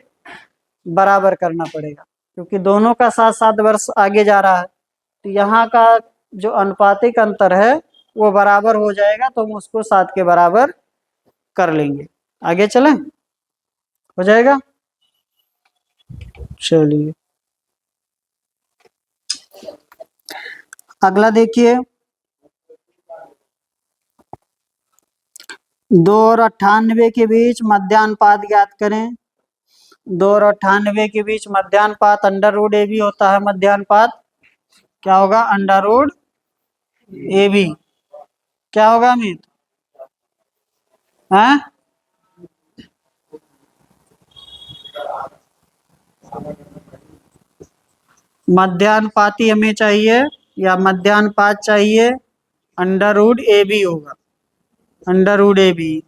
बराबर करना पड़ेगा, क्योंकि दोनों का 7 वर्ष आगे जा रहा है। तो यहाँ का जो अनुपातिक अंतर है वो बराबर हो जाएगा, तो हम उसको 7 के बराबर कर लेंगे। आगे चलें, हो जाएगा। चलिए अगला देखिए, 2 और 98 के बीच मध्यानुपात ज्ञात करें। 2 और 98 के बीच मध्यानुपात √AB होता है। मध्यानुपात क्या होगा, √AB। क्या होगा अमित, हैं? मध्यानुपाती हमें चाहिए, या मध्यानुपात चाहिए, √AB होगा, √AB,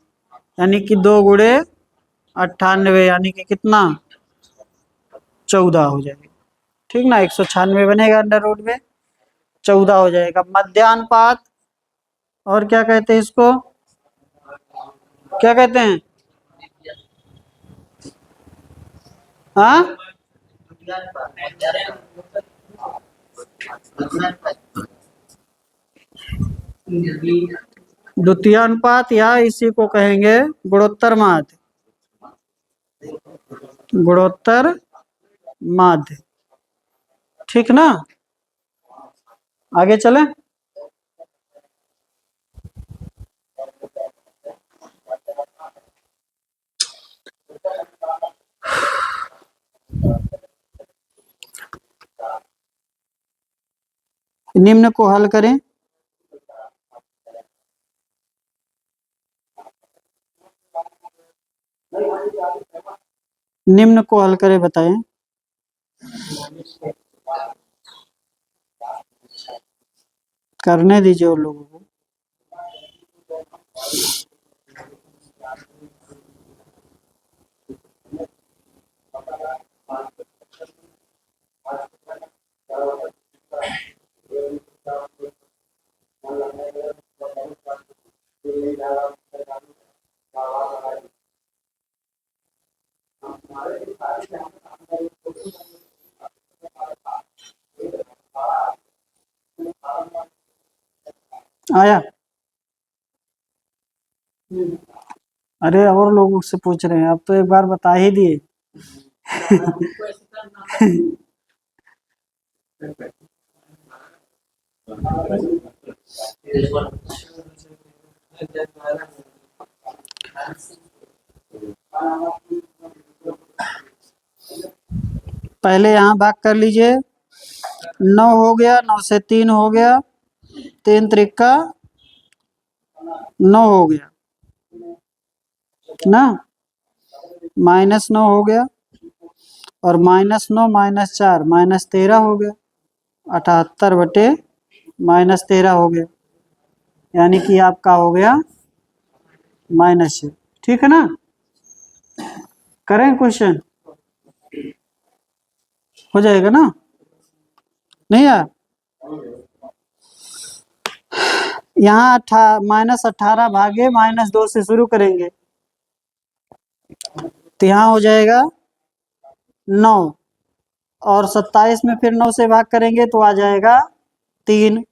यानी कि 2 गुणे 98, यानी कि कितना 14 हो जाएगा, ठीक ना। 196 बनेगा अंडर रूट में 14 हो जाएगा। मध्यानुपात, और क्या कहते हैं इसको, क्या कहते हैं, हाँ द्वितीय अनुपात, या इसी को कहेंगे गुणोत्तर माध्य, गुणोत्तर माध्य, ठीक ना। आगे चले। निम्न को हल करें। निम्न को हल करें, बताएं। करने दीजिए और लोगों को। आया। अरे और लोगों से पूछ रहे हैं, अब तो एक बार बता ही दिए। पहले यहाँ भाग कर लीजिए। 9 हो गया, 9 से 3 हो गया, 3 त्रिका 9 हो गया ना, -9 हो गया, और -9 -4 -13 हो गया, 78 बटे -13 हो गया, यानी कि आपका हो गया -6, ठीक है ना। करें क्वेश्चन, हो जाएगा ना, नहीं यार। यहाँ -18 भागे -2 से शुरू करेंगे, तो यहाँ हो जाएगा 9, और 27 में फिर 9 से भाग करेंगे तो आ जाएगा 3,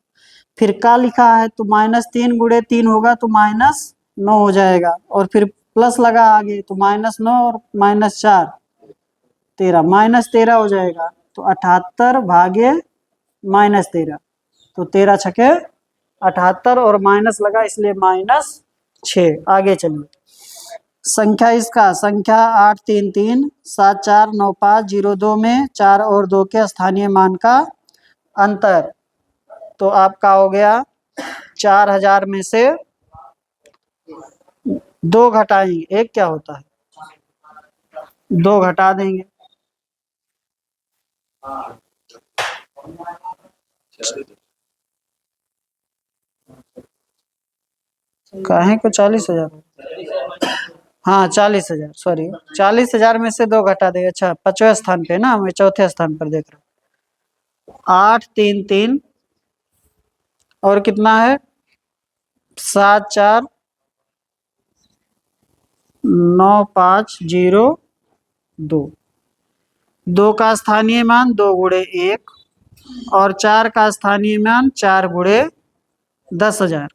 फिर का लिखा है तो -3 गुणे 3 होगा तो -9 हो जाएगा, और फिर प्लस लगा आगे तो -9 और -4 13, -13 हो जाएगा, तो 78 भागे -13, तो 13 छके 78 और माइनस लगा इसलिए -6। आगे चलिए। संख्या इसका, संख्या 833749502 में 4 और 2 के स्थानीय मान का अंतर, तो आपका हो गया 4000 में से 2 घटाएंगे, एक क्या होता है, 2 घटा देंगे, काहे को 40,000, हाँ 40,000, सॉरी 40,000 में से 2 घटा देंगे। अच्छा 5वें स्थान पे ना, मैं चौथे स्थान पर देख रहा हूँ। 833 और कितना है 749502, 2 का स्थानीय मान 2 गुणे 1, और 4 का स्थानीय मान 4 गुणे 10,000,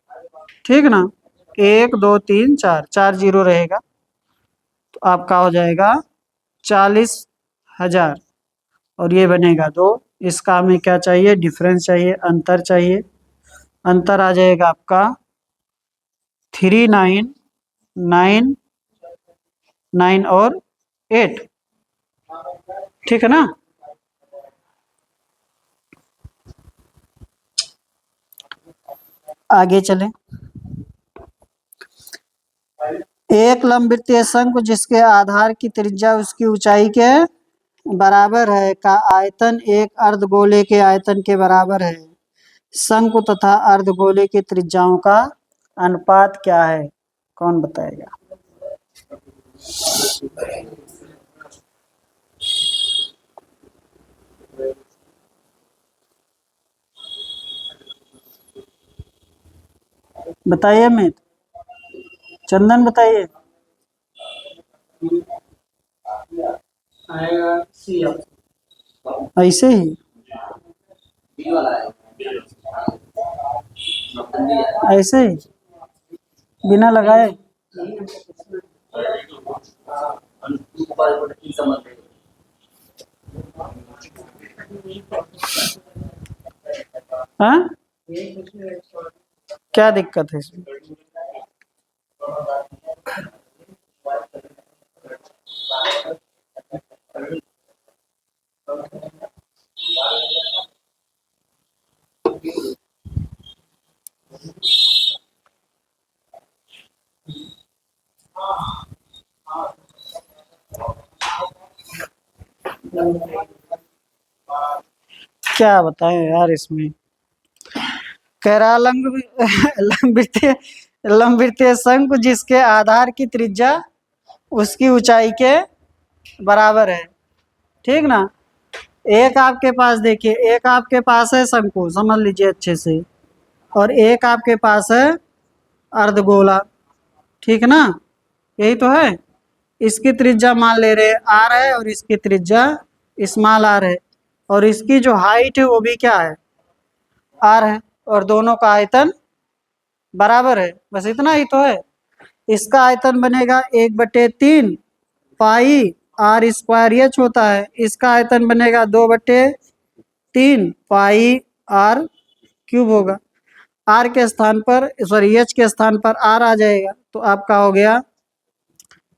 ठीक ना। 1 2 3 4, 4 जीरो रहेगा, तो आपका हो जाएगा 40,000, और ये बनेगा 2। इसका हमें क्या चाहिए, डिफरेंस चाहिए, अंतर चाहिए। अंतर आ जाएगा आपका 3999 और 8, ठीक है ना। आगे चलें। एक लंबवृत्तीय शंकु जिसके आधार की त्रिज्या उसकी ऊंचाई के बराबर है का आयतन एक अर्धगोले के आयतन के बराबर है। शंकु तथा अर्धगोले की त्रिज्याओं का अनुपात क्या है, कौन बताएगा। बताइए अमित, चंदन बताइए। ऐसे ही, ऐसे ही बिना लगाए। हाँ, क्या दिक्कत है इसमें? क्या बताएं यार इसमें। कह रहा लंबवृत्तीय लंबवृत्तीय शंकु जिसके आधार की त्रिज्या उसकी ऊंचाई के बराबर है, ठीक ना। एक आपके पास देखिए, एक आपके पास है शंकु, समझ लीजिए अच्छे से, और एक आपके पास है अर्धगोला, ठीक ना। यही तो है। इसकी त्रिज्या मान ले रहे आर है और इसकी त्रिज्या स्मॉल आर है, और इसकी जो हाइट है वो भी क्या है, आर है, और दोनों का आयतन बराबर है। बस इतना ही तो है। इसका आयतन बनेगा 1/3 पाई आर स्क्वायर एच होता है, इसका आयतन बनेगा 2/3 पाई आर क्यूब होगा। आर के स्थान पर, सॉरी एच के स्थान पर आर आ जाएगा, तो आपका हो गया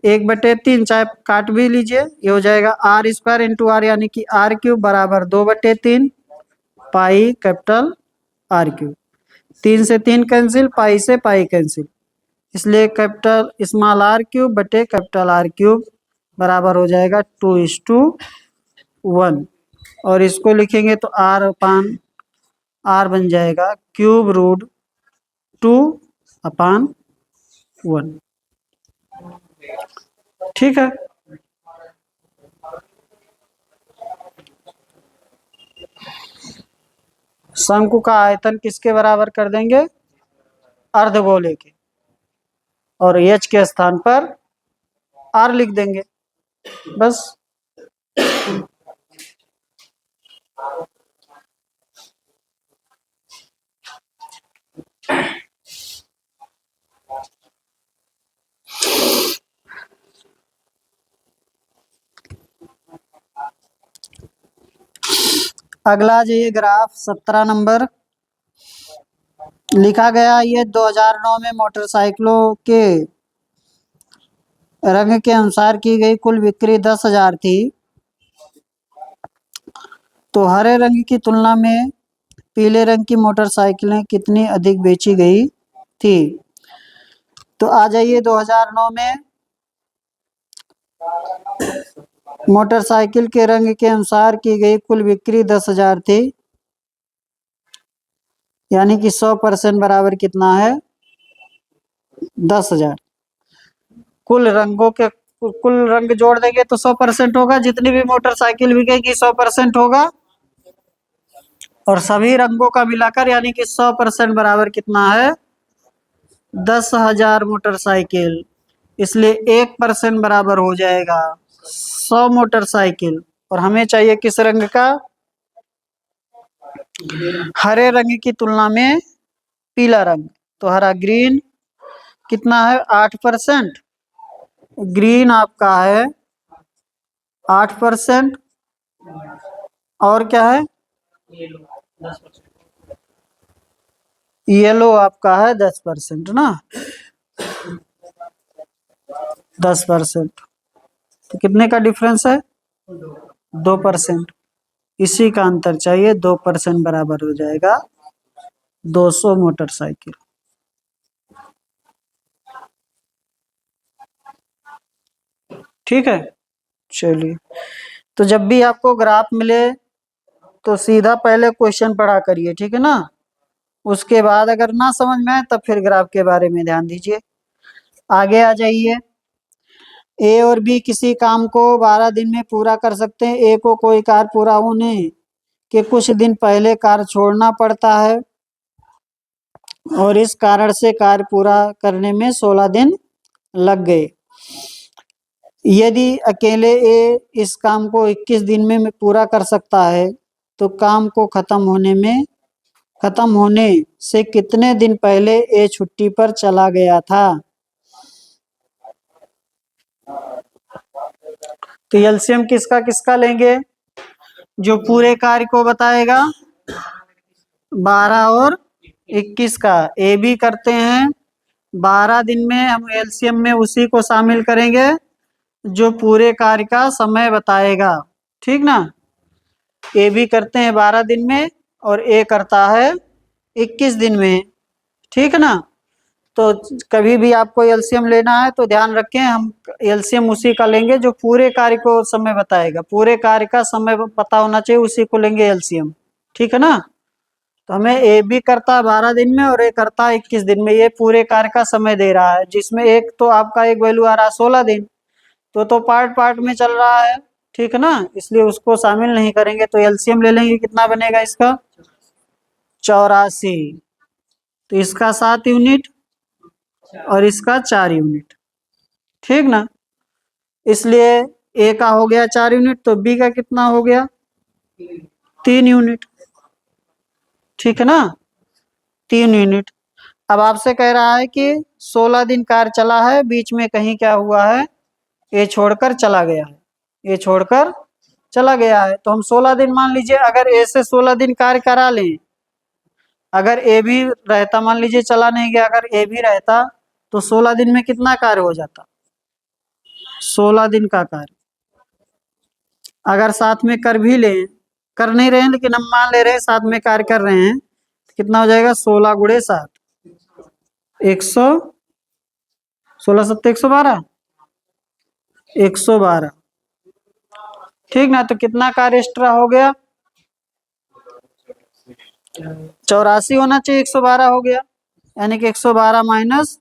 1/3, चाहे काट भी लीजिए, ये हो जाएगा आर स्क्वायर इंटू आर, यानी कि आर क्यूब बराबर 2/3 पाई कैपिटल आर क्यूब। 3 से 3 कैंसिल, पाई से पाई कैंसिल, इसलिए कैपिटल स्मॉल आर क्यूब बटे कैपिटल आर क्यूब बराबर हो जाएगा 2:1। और इसको लिखेंगे तो आर अपान आर बन जाएगा क्यूब रूट 2/1। ठीक है। शंकु का आयतन किसके बराबर कर देंगे, अर्धगोले के, और एच के स्थान पर आर लिख देंगे, बस। अगला जो ये ग्राफ 17 नंबर लिखा गया, ये 2009 में मोटरसाइकिलों के रंग के अनुसार की गई कुल बिक्री 10,000 थी, तो हरे रंग की तुलना में पीले रंग की मोटरसाइकिलें कितनी अधिक बेची गई थी। तो आ जाइए 2009 में मोटरसाइकिल के रंग के अनुसार की गई कुल बिक्री 10,000 थी, यानी कि 100% बराबर कितना है, 10,000। कुल रंगों के कुल रंग जोड़ देंगे तो 100% होगा, जितनी भी मोटरसाइकिल बिकेगी 100% होगा, और सभी रंगों का मिलाकर यानी कि 100% बराबर कितना है, 10,000 मोटरसाइकिल। इसलिए 1% बराबर हो जाएगा 100 मोटरसाइकिल। और हमें चाहिए किस रंग का, हरे रंग की तुलना में पीला रंग, तो हरा ग्रीन कितना है, 8%। ग्रीन आपका है 8%, और क्या है, येलो आपका है 10% ना, 10%। तो कितने का डिफरेंस है, 2%। इसी का अंतर चाहिए, 2% बराबर हो जाएगा 200 मोटरसाइकिल। ठीक है, चलिए। तो जब भी आपको ग्राफ मिले तो सीधा पहले क्वेश्चन पढ़ा करिए, ठीक है ना। उसके बाद अगर ना समझ में आए तब फिर ग्राफ के बारे में ध्यान दीजिए। आगे आ जाइए। ए और बी किसी काम को 12 दिन में पूरा कर सकते हैं। ए को कोई कार्य पूरा होने के कुछ दिन पहले कार्य छोड़ना पड़ता है, और इस कारण से कार्य पूरा करने में 16 दिन लग गए। यदि अकेले ए इस काम को 21 दिन में पूरा कर सकता है तो काम को खत्म होने से कितने दिन पहले ए छुट्टी पर चला गया था? तो एलसीएम किसका किसका लेंगे? जो पूरे कार्य को बताएगा 12 और 21 का। ए भी करते हैं 12 दिन में, हम एलसीएम में उसी को शामिल करेंगे जो पूरे कार्य का समय बताएगा। ठीक ना? ए भी करते हैं 12 दिन में और ए करता है 21 दिन में। ठीक ना? तो कभी भी आपको एलसीएम लेना है तो ध्यान रखें, हम एलसीएम उसी का लेंगे जो पूरे कार्य को समय बताएगा। पूरे कार्य का समय पता होना चाहिए, उसी को लेंगे एलसीएम। ठीक है ना? तो हमें ए भी करता है 12 दिन में और ए करता है 21 दिन में। ये पूरे कार्य का समय दे रहा है, जिसमें एक तो आपका एक वैल्यू आ रहा है 16 दिन, तो पार्ट पार्ट में चल रहा है। ठीक है ना? इसलिए उसको शामिल नहीं करेंगे। तो एलसीएम ले लेंगे, कितना बनेगा इसका? 84। तो इसका 7 यूनिट और इसका 4 यूनिट। ठीक ना? इसलिए ए का हो गया 4 यूनिट, तो बी का कितना हो गया? 3 यूनिट। ठीक है ना? 3 यूनिट। अब आपसे कह रहा है कि 16 दिन कार्य चला है, बीच में कहीं क्या हुआ है? ए छोड़कर चला गया है। ए छोड़कर चला गया है, तो हम 16 दिन मान लीजिए, अगर ए से 16 दिन कार्य करा लें। अगर ए भी रहता, मान लीजिए चला नहीं गया, अगर ए भी रहता तो 16 दिन में कितना कार्य हो जाता? 16 दिन का कार्य। अगर साथ में कर भी लें, कर नहीं रहे हैं लेकिन हम मान ले रहे हैं साथ में कार्य कर रहे हैं, तो कितना हो जाएगा? 16 गुणे 7, 100, 16 7 112, 112। ठीक ना? तो कितना कार्य एक्स्ट्रा हो गया? 84 होना चाहिए, 112 हो गया। यानी कि 112 माइनस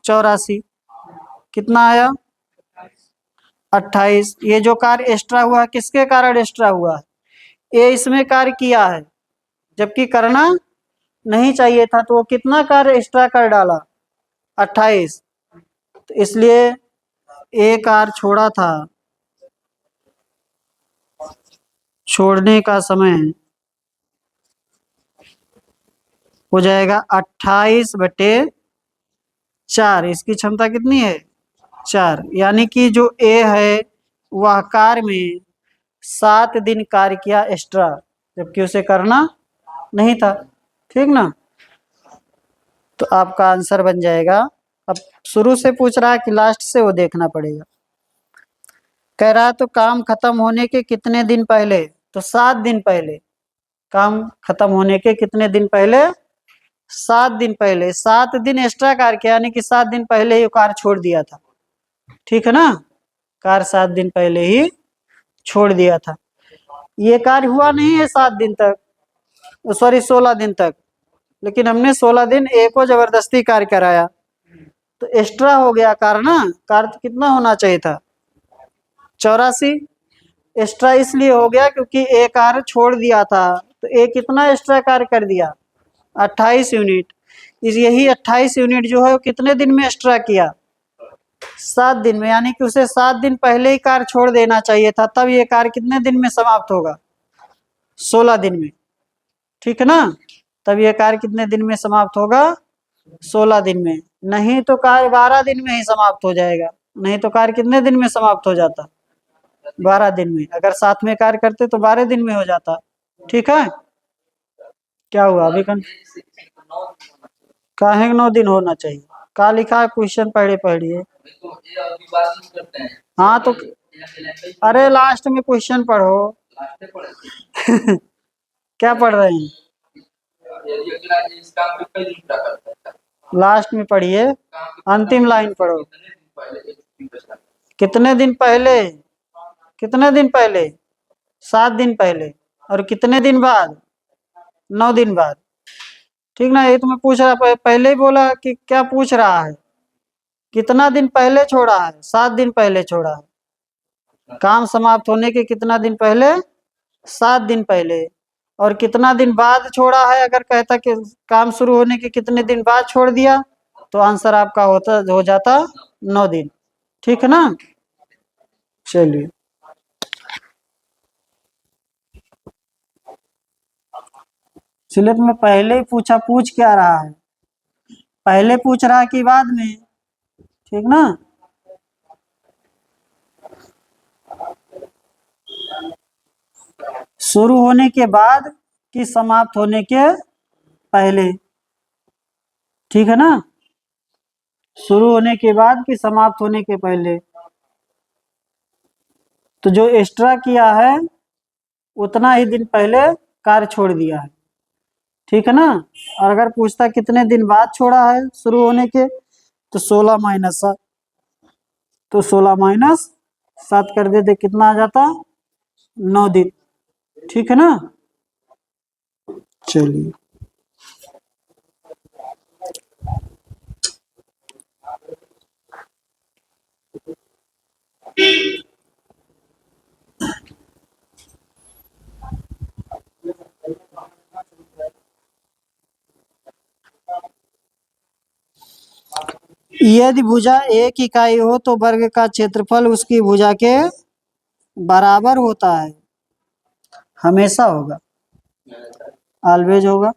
84 कितना आया? 28। ये जो कार्य एक्स्ट्रा हुआ किसके कारण एक्स्ट्रा हुआ? ये इसमें कार्य किया है जबकि करना नहीं चाहिए था, तो वो कितना कार्य एक्स्ट्रा कर डाला? 28। तो इसलिए ए कार्य छोड़ा था, छोड़ने का समय हो जाएगा 28/4। इसकी क्षमता कितनी है? 4। यानी कि जो ए है वह कार्य में 7 दिन कार्य किया एक्स्ट्रा, जबकि उसे करना नहीं था। ठीक ना? तो आपका आंसर बन जाएगा। अब शुरू से पूछ रहा है कि लास्ट से, वो देखना पड़ेगा। कह रहा है तो काम खत्म होने के कितने दिन पहले? तो 7 दिन पहले। काम खत्म होने के कितने दिन पहले? 7 दिन पहले। 7 दिन एक्स्ट्रा कार्य किया, यानी कि 7 दिन पहले ही कार्य छोड़ दिया था। ठीक है ना? कार्य 7 दिन पहले ही छोड़ दिया था। ये कार्य हुआ नहीं है 7 दिन तक, सॉरी 16 दिन तक, लेकिन हमने 16 दिन ए को जबरदस्ती कार्य कराया, तो एक्स्ट्रा हो गया कार्य ना। कार्य कितना होना चाहिए था? 84। एक्स्ट्रा इसलिए हो गया क्योंकि ए कार्य छोड़ दिया था, तो ए कितना एक्स्ट्रा कार्य कर दिया? 28 यूनिट। यही 28 यूनिट जो है वो कितने दिन में एक्स्ट्रा किया? 7 दिन में। यानी कि उसे 7 दिन पहले ही कार्य छोड़ देना चाहिए था, तब ये कार्य कितने दिन में समाप्त होगा? 16 दिन में। ठीक है ना? तब ये कार्य कितने दिन में समाप्त होगा? 16 दिन में। नहीं तो कार्य 12 दिन में ही समाप्त हो जाएगा। नहीं तो कार्य कितने दिन में समाप्त हो जाता? 12 दिन में। अगर साथ में कार्य करते तो 12 दिन में हो जाता। ठीक है? क्या हुआ अभी? काहे 9 दिन होना चाहिए? का लिखा है क्वेश्चन? पढ़िए। हाँ तो अरे लास्ट में क्वेश्चन पढ़ो। क्या पढ़ रहे हैं? लास्ट में पढ़िए, अंतिम लाइन पढ़ो। कितने दिन पहले? कितने दिन पहले? 7 दिन पहले। और कितने दिन बाद? 9 दिन बाद। ठीक ना? ये तो मैं पूछ रहा, पहले ही बोला कि क्या पूछ रहा है? कितना दिन पहले छोड़ा है? 7 दिन पहले छोड़ा है। काम समाप्त होने के कितना दिन पहले? 7 दिन पहले। और कितना दिन बाद छोड़ा है, अगर कहता कि काम शुरू होने के कितने दिन बाद छोड़ दिया, तो आंसर आपका हो जाता 9 दिन। ठीक है ना। चलिए, सिलेक्ट में पहले ही पूछ क्या रहा है, पहले पूछ रहा है कि बाद में। ठीक ना। शुरू होने के बाद कि समाप्त होने के पहले। ठीक है ना। शुरू होने के बाद कि समाप्त होने के पहले। तो जो एक्स्ट्रा किया है उतना ही दिन पहले कार्य छोड़ दिया है। ठीक है ना। और अगर पूछता कितने दिन बाद छोड़ा है शुरू होने के, तो 16 - 7। तो 16 - 7 कर देते, कितना आ जाता, 9 दिन। ठीक है ना। चलिए, यदि भुजा एक इकाई हो तो वर्ग का क्षेत्रफल उसकी भुजा के बराबर होता है। हमेशा होगा, ऑलवेज होगा।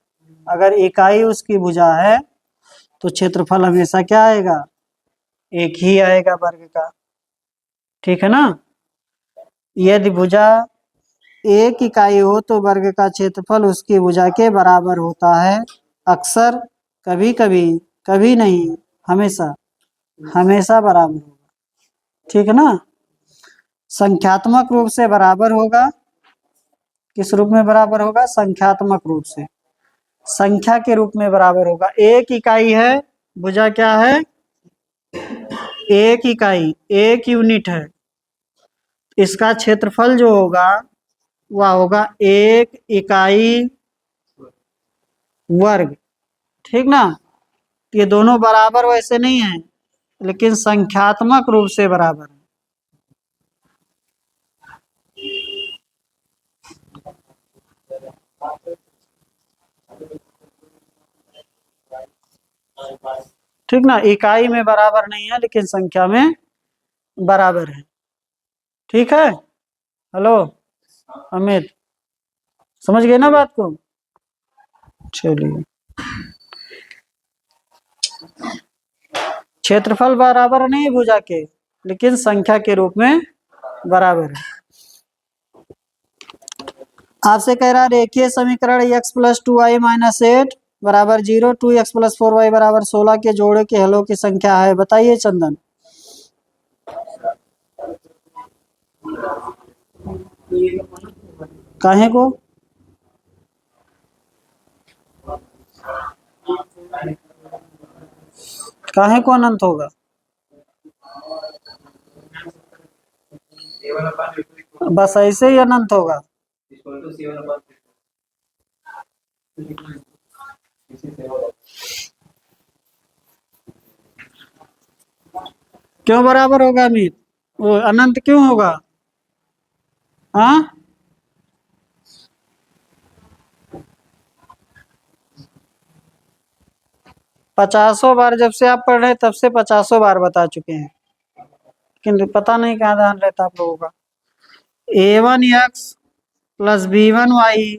अगर इकाई उसकी भुजा है तो क्षेत्रफल हमेशा क्या आएगा, एक ही आएगा वर्ग का। ठीक है ना। यदि भुजा एक इकाई हो तो वर्ग का क्षेत्रफल उसकी भुजा के बराबर होता है। अक्सर, कभी कभी, कभी नहीं, हमेशा। हमेशा बराबर होगा। ठीक है ना। संख्यात्मक रूप से बराबर होगा। किस रूप में बराबर होगा, संख्यात्मक रूप से, संख्या के रूप में बराबर होगा। एक इकाई है, भुजा क्या है, एक इकाई, एक यूनिट है। इसका क्षेत्रफल जो होगा वह होगा एक इकाई वर्ग। ठीक ना। ये दोनों बराबर वैसे नहीं है, लेकिन संख्यात्मक रूप से बराबर है। ठीक ना। इकाई में बराबर नहीं है, लेकिन संख्या में बराबर है। ठीक है। हेलो अमित, समझ गए ना बात को। चलिए, क्षेत्रफल बराबर नहीं है भुजा के, लेकिन संख्या के रूप में बराबर है। आपसे कह रहा है रेखीय समीकरण x+2y - 8 बराबर 0, 2x+4y बराबर 16 के जोड़े के हलों की संख्या है, बताइए चंदन। काहे को, काहे को अनंत होगा, बस ऐसे ही अनंत होगा। क्यों बराबर होगा अमित, वो अनंत क्यों होगा। हाँ, 50 बार जब से आप पढ़ रहे हैं तब से 50 बार बता चुके हैं, लेकिन पता नहीं कहाँ ध्यान रहता आप लोगों का। a1x + b1y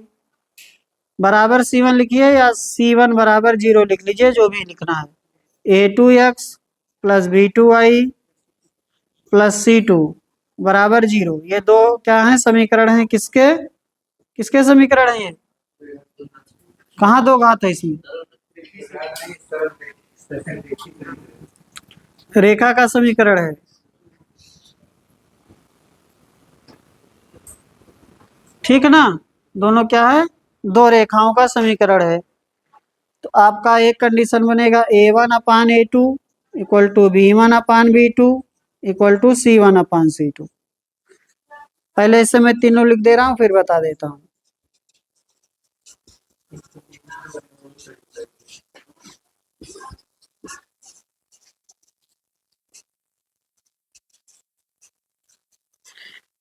बराबर c1 लिखिए, या c1 बराबर 0 लिख लीजिए, जो भी लिखना है। a2x + b2y + c2 बराबर 0। ये दो क्या है, समीकरण है, किसके, किसके समीकरण है ये, कहाँ दो घात है इसमें, रेखा का समीकरण है। ठीक है ना। दोनों क्या है, दो रेखाओं का समीकरण है। तो आपका एक कंडीशन बनेगा a1/a2 = b1/b2 = c1/c2। पहले इसे मैं तीनों लिख दे रहा हूँ, फिर बता देता हूँ।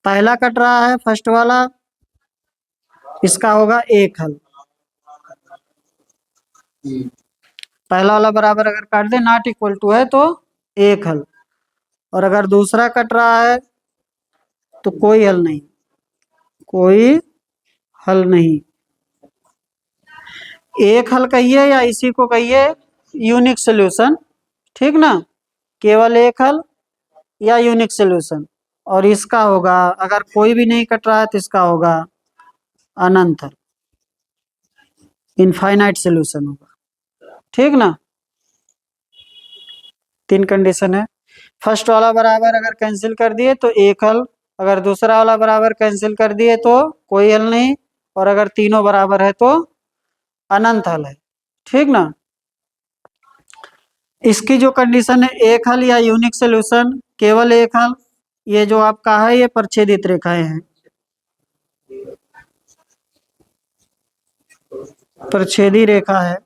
पहला कट रहा है फर्स्ट वाला, इसका होगा एक हल। पहला वाला बराबर अगर काट दे नॉट इक्वल टू है तो एक हल, और अगर दूसरा कट रहा है तो कोई हल नहीं, कोई हल नहीं। एक हल कहिए या इसी को कहिए यूनिक सोल्यूशन, ठीक ना, केवल एक हल या यूनिक सोल्यूशन। और इसका होगा अगर कोई भी नहीं कट रहा है तो इसका होगा अनंत हल, इनफाइनाइट सोल्यूशन होगा, ठीक ना। तीन कंडीशन है। फर्स्ट वाला बराबर अगर कैंसिल कर दिए तो एक हल, अगर दूसरा वाला बराबर कैंसिल कर दिए तो कोई हल नहीं, और अगर तीनों बराबर है तो अनंत हल है, ठीक ना। इसकी जो कंडीशन है एक हल या यूनिक सोल्यूशन, केवल एक हल, ये जो आपका है ये प्रच्छेदित रेखाएं हैं, प्रच्छेदी रेखा है,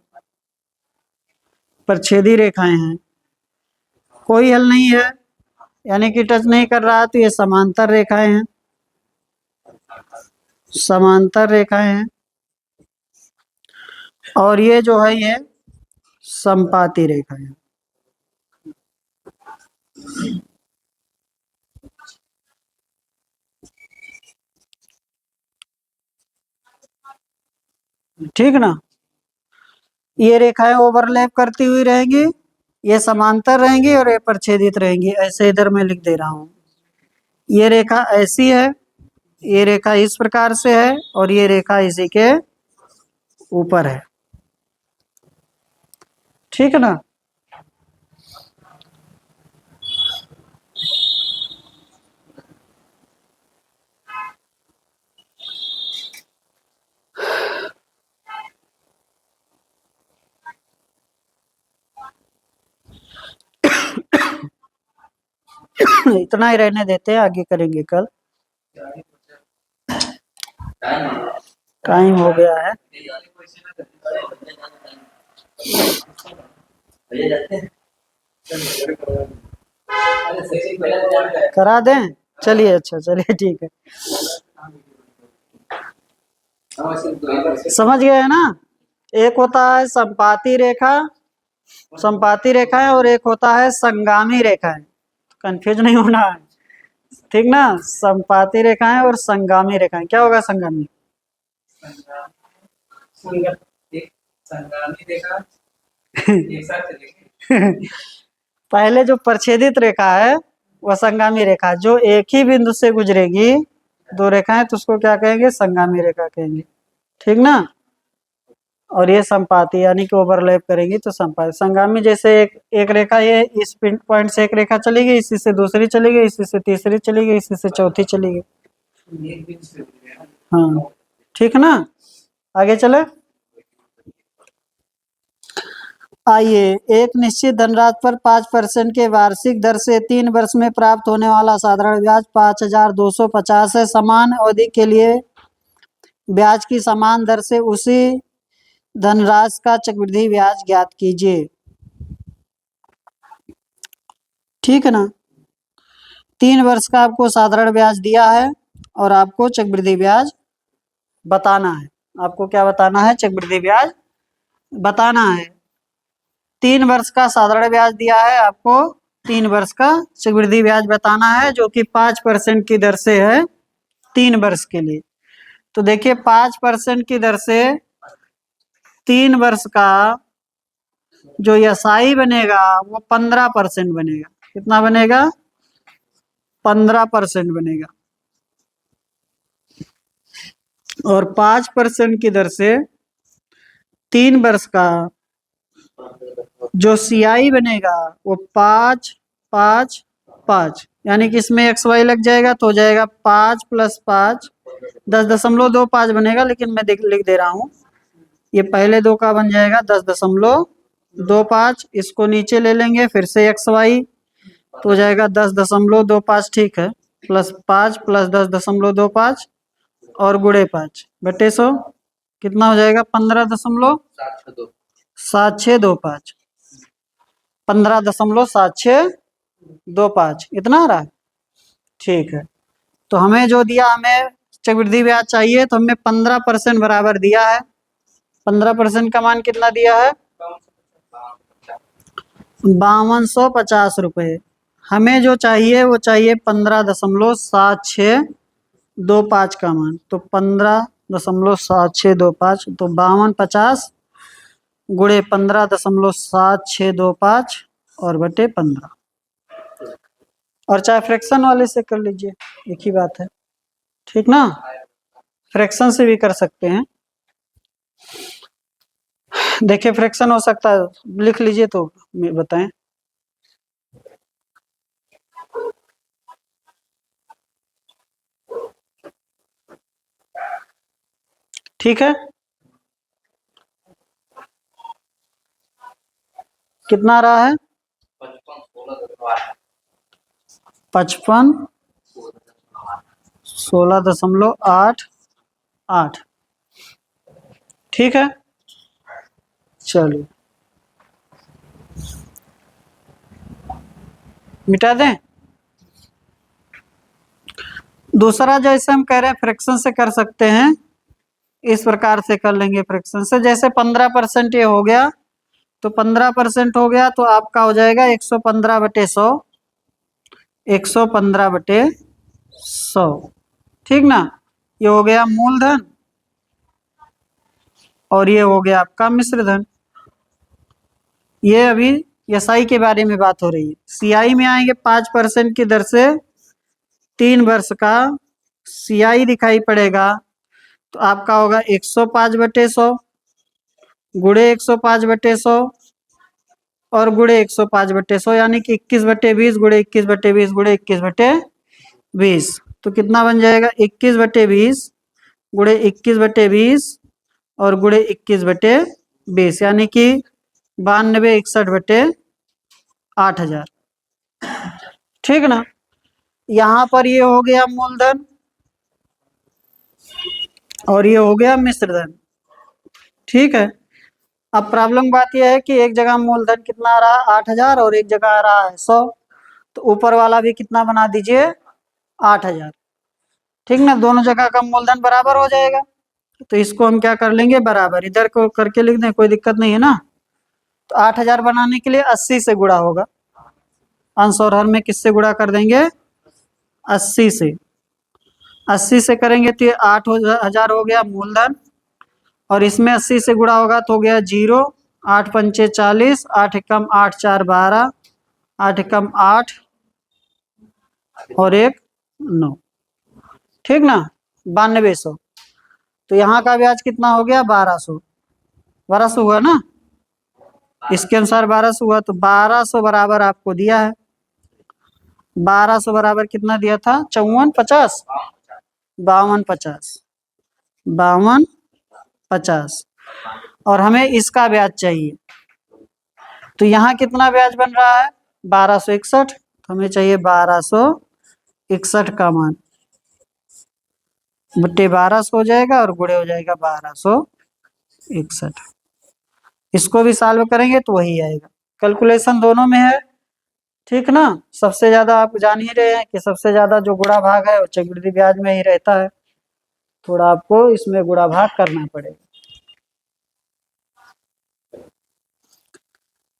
प्रच्छेदी रेखाएं हैं, कोई हल नहीं है, यानी कि टच नहीं कर रहा, तो ये समांतर रेखाएं हैं, समांतर रेखाएं हैं, और ये जो है ये समपाती रेखाएं हैं। ठीक ना, ये रेखाएं ओवरलैप करती हुई रहेंगी, ये समांतर रहेंगी और ये प्रच्छेदित रहेंगी, ऐसे इधर मैं लिख दे रहा हूं। ये रेखा ऐसी है, ये रेखा इस प्रकार से है, और ये रेखा इसी के ऊपर है, ठीक है ना। इतना ही रहने देते हैं, आगे करेंगे कल। टाइम हो गया है। करा दें, चलिए, अच्छा चलिए ठीक है। समझ गए है ना। एक होता है संपाती रेखा, संपाती रेखा है, और एक होता है संगामी रेखा है, कंफ्यूज नहीं होना है, ठीक ना। संपाती रेखाएं और संगामी रेखाएं, क्या होगा संगामी? पहले जो प्रच्छेदित रेखा है वह संगामी रेखा, जो एक ही बिंदु से गुजरेगी, दो रेखाएं, तो उसको क्या कहेंगे? संगामी रेखा कहेंगे, ठीक ना। और ये संपाती यानी कि ओवरलैप करेगी तो संपाती। संगामी जैसे एक रेखा, ये इस पॉइंट से एक रेखा चली गई, इसी से दूसरी चली गई, इसी से तीसरी चली गई, इसी से चौथी चली गई, हाँ, ठीक ना। आगे चले, आइए। एक निश्चित धनराशि पर 5% के वार्षिक दर से 3 वर्ष में प्राप्त होने वाला साधारण ब्याज 5,250 है। समान अवधि के लिए ब्याज की समान दर से उसी धनराशि का चक्रवृद्धि ब्याज ज्ञात कीजिए, ठीक है ना। 3 वर्ष का आपको साधारण ब्याज दिया है और आपको चक्रवृद्धि ब्याज बताना है। आपको क्या बताना है? चक्रवृद्धि ब्याज बताना है। 3 वर्ष का साधारण ब्याज दिया है आपको, 3 वर्ष का चक्रवृद्धि ब्याज बताना है, जो कि 5% की दर से है 3 वर्ष के लिए। तो देखिए 5% की दर से 3 वर्ष का जो एसआई बनेगा वो 15% बनेगा। कितना बनेगा? 15% बनेगा। और 5% की दर से 3 वर्ष का जो सीआई बनेगा वो 5, 5, 5, यानी कि इसमें एक्स वाई लग जाएगा तो हो जाएगा 5 + 5, 10.25 बनेगा, लेकिन मैं लिख दे रहा हूँ। ये पहले दो का बन जाएगा 10.25, इसको नीचे ले लेंगे, फिर से एक्स वाई तो हो जाएगा 10.25, ठीक है, +5 + 10.25 और गुणे 5 बटे 100, कितना हो जाएगा? 15.7625, 15.7625, इतना आ रहा है, ठीक है। तो हमें जो दिया, हमें चक्रवृद्धि ब्याज चाहिए तो हमें 15% बराबर दिया है। 15% का मान कितना दिया है? 5250 रुपये। हमें जो चाहिए वो चाहिए 15.7625 का मान। तो 15.7625, तो 5250 गुणे 15.7625 और बटे 15। और चाहे फ्रैक्शन वाले से कर लीजिए, एक ही बात है, ठीक ना। फ्रैक्शन से भी कर सकते हैं। देखिए फ्रैक्शन हो सकता है, लिख लीजिए तो बताएं। ठीक है, कितना आ रहा है? 55 16.88। ठीक है, चलिए मिटा दें। दूसरा जैसे हम कह रहे हैं फ्रैक्शन से कर सकते हैं, इस प्रकार से कर लेंगे फ्रैक्शन से। जैसे 15% ये हो गया, तो 15% हो गया तो आपका हो जाएगा 115/100। 115/100, ठीक ना। ये हो गया मूलधन और ये हो गया आपका मिश्र धन। ये अभी एसआई के बारे में बात हो रही है। सीआई में आएंगे 5% की दर से 3 वर्ष का सीआई दिखाई पड़ेगा, तो आपका होगा 105/100 गुणे 105/100 और गुणे 105/100, यानी कि 21/20 गुणे 21/20 गुणे 21/20। तो कितना बन जाएगा? 21/20 गुणे 21/20 और गुणे 21/20, यानी कि 9261/8000। ठीक ना। यहाँ पर ये हो गया मूलधन और ये हो गया मिश्र धन। ठीक है, अब प्रॉब्लम बात यह है कि एक जगह मूलधन कितना आ रहा है? 8000 और एक जगह आ रहा है 100। तो ऊपर वाला भी कितना बना दीजिए? 8000। ठीक ना, दोनों जगह का मूलधन बराबर हो जाएगा। तो इसको हम क्या कर लेंगे? बराबर इधर को करके लिख दें, कोई दिक्कत नहीं है ना। तो 8000 बनाने के लिए 80 से गुणा होगा। अंश और हर में किससे गुणा कर देंगे? 80 से। 80 से करेंगे तो ये 8000 हो गया मूलधन, और इसमें 80 से गुणा होगा तो हो गया 0। 8×5 = 40, 8 एकम 8 4 12, 8 एकम 8 और 1 9। ठीक ना, 9200। तो यहाँ का ब्याज कितना हो गया? 1200। 1200 हुआ ना, इसके अनुसार 1200 हुआ। तो 1200 बराबर आपको दिया है। 1200 बराबर कितना दिया था? 5450, 5250, 5250। और हमें इसका ब्याज चाहिए, तो यहाँ कितना ब्याज बन रहा है? 1261। तो हमें चाहिए 1261 का मान, बट्टे 1200 हो जाएगा और गुणे हो जाएगा 1261। इसको भी सॉल्व करेंगे तो वही आएगा। कैलकुलेशन दोनों में है, ठीक ना। सबसे ज्यादा आप जान ही रहे हैं कि सबसे ज्यादा जो गुणा भाग है वो चक्रवृद्धि ब्याज में ही रहता है। थोड़ा आपको इसमें गुणा भाग करना पड़ेगा।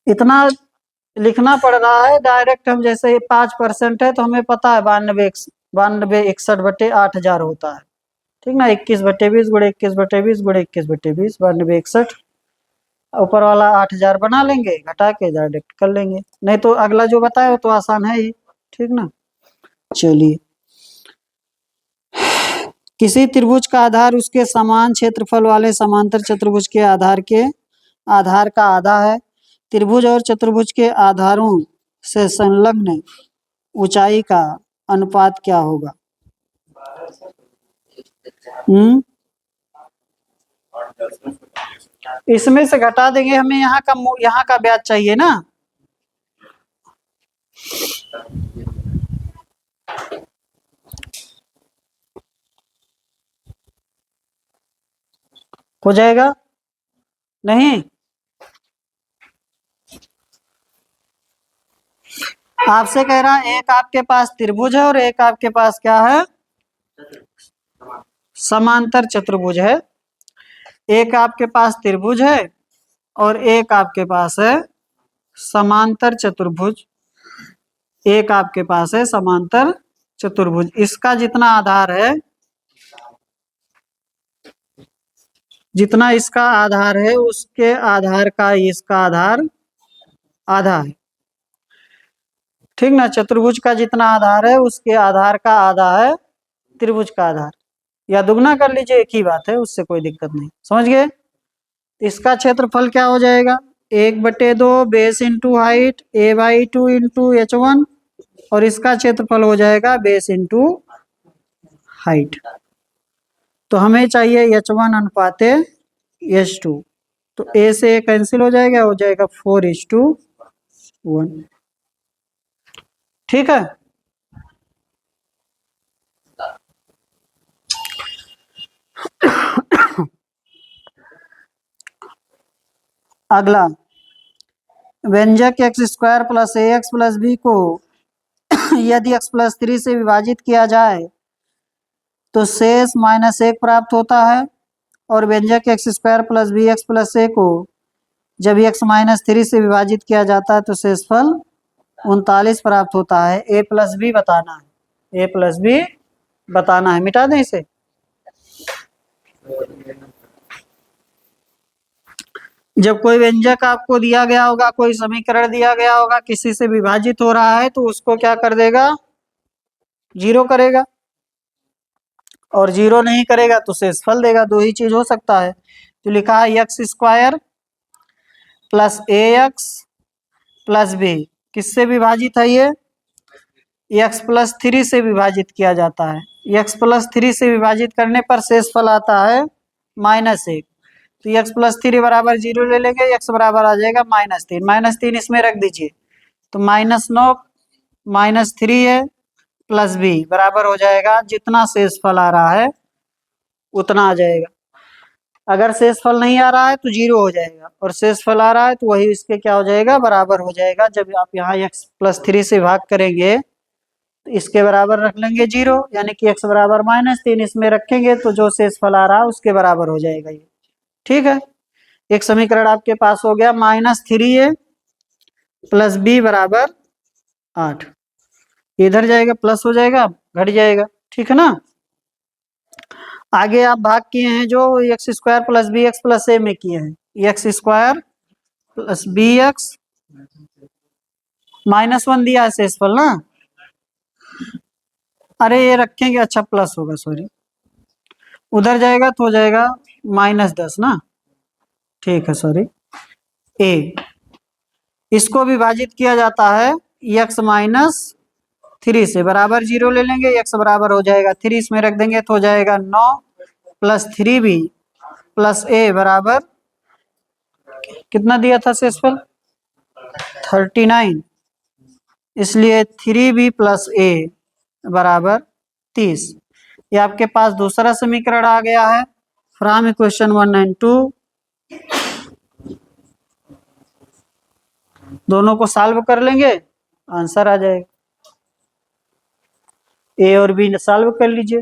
इतना लिखना पड़ रहा है डायरेक्ट। हम जैसे 5% है तो हमें पता है 9261/8000 होता है। ठीक ना, 21/20 गुणे 21/20 गुणे 21/20, 9261। ऊपर वाला 8000 बना लेंगे, घटा के डायरेक्ट कर लेंगे। नहीं तो अगला जो बताया वो तो आसान है ही। ठीक ना, चलिए। किसी त्रिभुज का आधार उसके समान क्षेत्रफल वाले समांतर चतुर्भुज के आधार का आधा है। त्रिभुज और चतुर्भुज के आधारों से संलग्न ऊंचाई का अनुपात क्या होगा? इसमें से घटा देंगे, हमें यहाँ का ब्याज चाहिए ना। हो जाएगा नहीं? आपसे कह रहा है एक आपके पास त्रिभुज है और एक आपके पास क्या है? समांतर चतुर्भुज है। एक आपके पास त्रिभुज है और एक आपके पास है समांतर चतुर्भुज। एक आपके पास है समांतर चतुर्भुज। इसका जितना आधार है, जितना इसका आधार है उसके आधार का इसका आधार आधा है। ठीक ना। चतुर्भुज का जितना आधार है उसके आधार का आधा है त्रिभुज का आधार, या दुगना कर लीजिए, एक ही बात है, उससे कोई दिक्कत नहीं। समझ गए। इसका क्षेत्रफल क्या हो जाएगा, 1/2 base into height a/2 into h1, और इसका क्षेत्रफल हो जाएगा बेस इंटू हाइट। तो हमें चाहिए h1 अनुपाते h2, तो a से a कैंसिल हो जाएगा 4:1। ठीक है। अगला, व्यंजक x² plus ax plus b को यदि x प्लस 3 से विभाजित किया जाए तो शेष -1 प्राप्त होता है, और व्यंजक x² plus bx plus a को जब x माइनस 3 से विभाजित किया जाता है तो शेषफल 39 प्राप्त होता है। a प्लस बी बताना है, a प्लस बी बताना है। मिटा दें इसे। जब कोई व्यंजक आपको दिया गया होगा, कोई समीकरण दिया गया होगा, किसी से विभाजित हो रहा है, तो उसको क्या कर देगा, 0 करेगा, और 0 नहीं करेगा तो शेषफल देगा। दो ही चीज हो सकता है। तो लिखा है x² plus ax plus b, किससे विभाजित है ये, x प्लस 3 से विभाजित किया जाता है। x प्लस 3 से विभाजित करने पर शेषफल आता है -1। तो x प्लस 3 बराबर 0 ले लेंगे, x बराबर आ जाएगा -3। -3 इसमें रख दीजिए, तो -9 -3 है प्लस b बराबर हो जाएगा, जितना शेषफल आ रहा है उतना आ जाएगा। अगर शेषफल नहीं आ रहा है तो 0 हो जाएगा, और शेषफल आ रहा है तो वही इसके क्या हो जाएगा, बराबर हो जाएगा। जब आप यहाँ x प्लस 3 से भाग करेंगे तो इसके बराबर रख लेंगे 0, यानी कि x बराबर -3 इसमें रखेंगे तो जो शेषफल आ रहा है उसके बराबर हो जाएगा ये। ठीक है। एक समीकरण आपके पास हो गया, -3a प्लस b बराबर 8। इधर जाएगा प्लस हो जाएगा, घट जाएगा। ठीक है ना। आगे आप भाग किए हैं जो x² plus bx plus a में किए हैं, x² प्लस bx -1 दिया है शेषफल ना। अरे ये रखेंगे, अच्छा प्लस होगा, सॉरी, उधर जाएगा तो हो जाएगा -10 ना। ठीक है, सॉरी। a इसको विभाजित किया जाता है x माइनस 3 से, बराबर 0 ले लेंगे, x बराबर हो जाएगा 3, इसमें रख देंगे तो हो जाएगा 9 प्लस 3b प्लस a बराबर कितना दिया था शेषफल, 39, इसलिए 3b प्लस a बराबर 30। ये आपके पास दूसरा समीकरण आ गया है फ्रॉम इक्वेशन 1 एंड 2। दोनों को सॉल्व कर लेंगे, आंसर आ जाएगा। ए और बी सॉल्व कर लीजिए।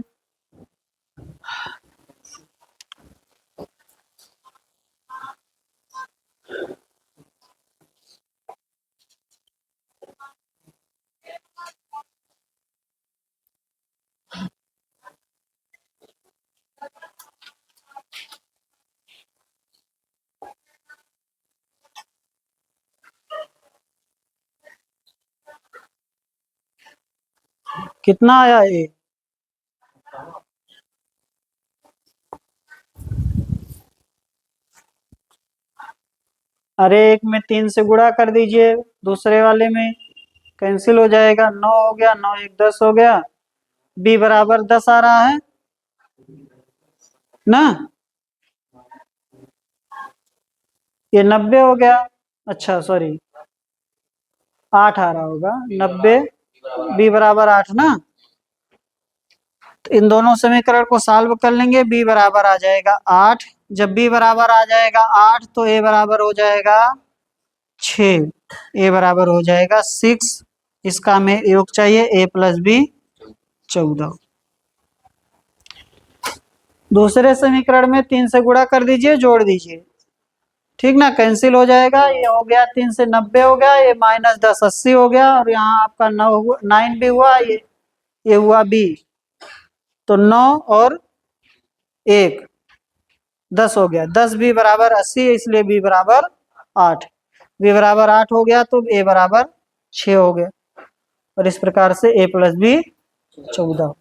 कितना आया ए, अरे एक में 3 से गुणा कर दीजिए, दूसरे वाले में कैंसिल हो जाएगा, 9 हो गया, 9 1 10 हो गया, बी बराबर 10 आ रहा है ना, ये 90 हो गया। अच्छा सॉरी, 8 आ रहा होगा, 90 बी बराबर 8 ना। तो इन दोनों समीकरण को सॉल्व कर लेंगे, बी बराबर आ जाएगा 8। जब बी बराबर आ जाएगा 8 तो ए बराबर हो जाएगा 6, ए बराबर हो जाएगा 6। इसका हमें योग चाहिए a प्लस बी 14। दूसरे समीकरण में 3 से गुणा कर दीजिए, जोड़ दीजिए, ठीक ना, कैंसिल हो जाएगा। ये हो गया 3 से 90 हो गया, ये -10 80 हो गया, और यहाँ आपका 9 भी हुआ, ये हुआ बी, तो 9 और 1 10 हो गया, 10 बी बराबर 80, इसलिए बी बराबर 8। बी बराबर 8 हो गया तो ए बराबर 6 हो गया, और इस प्रकार से a + b 14।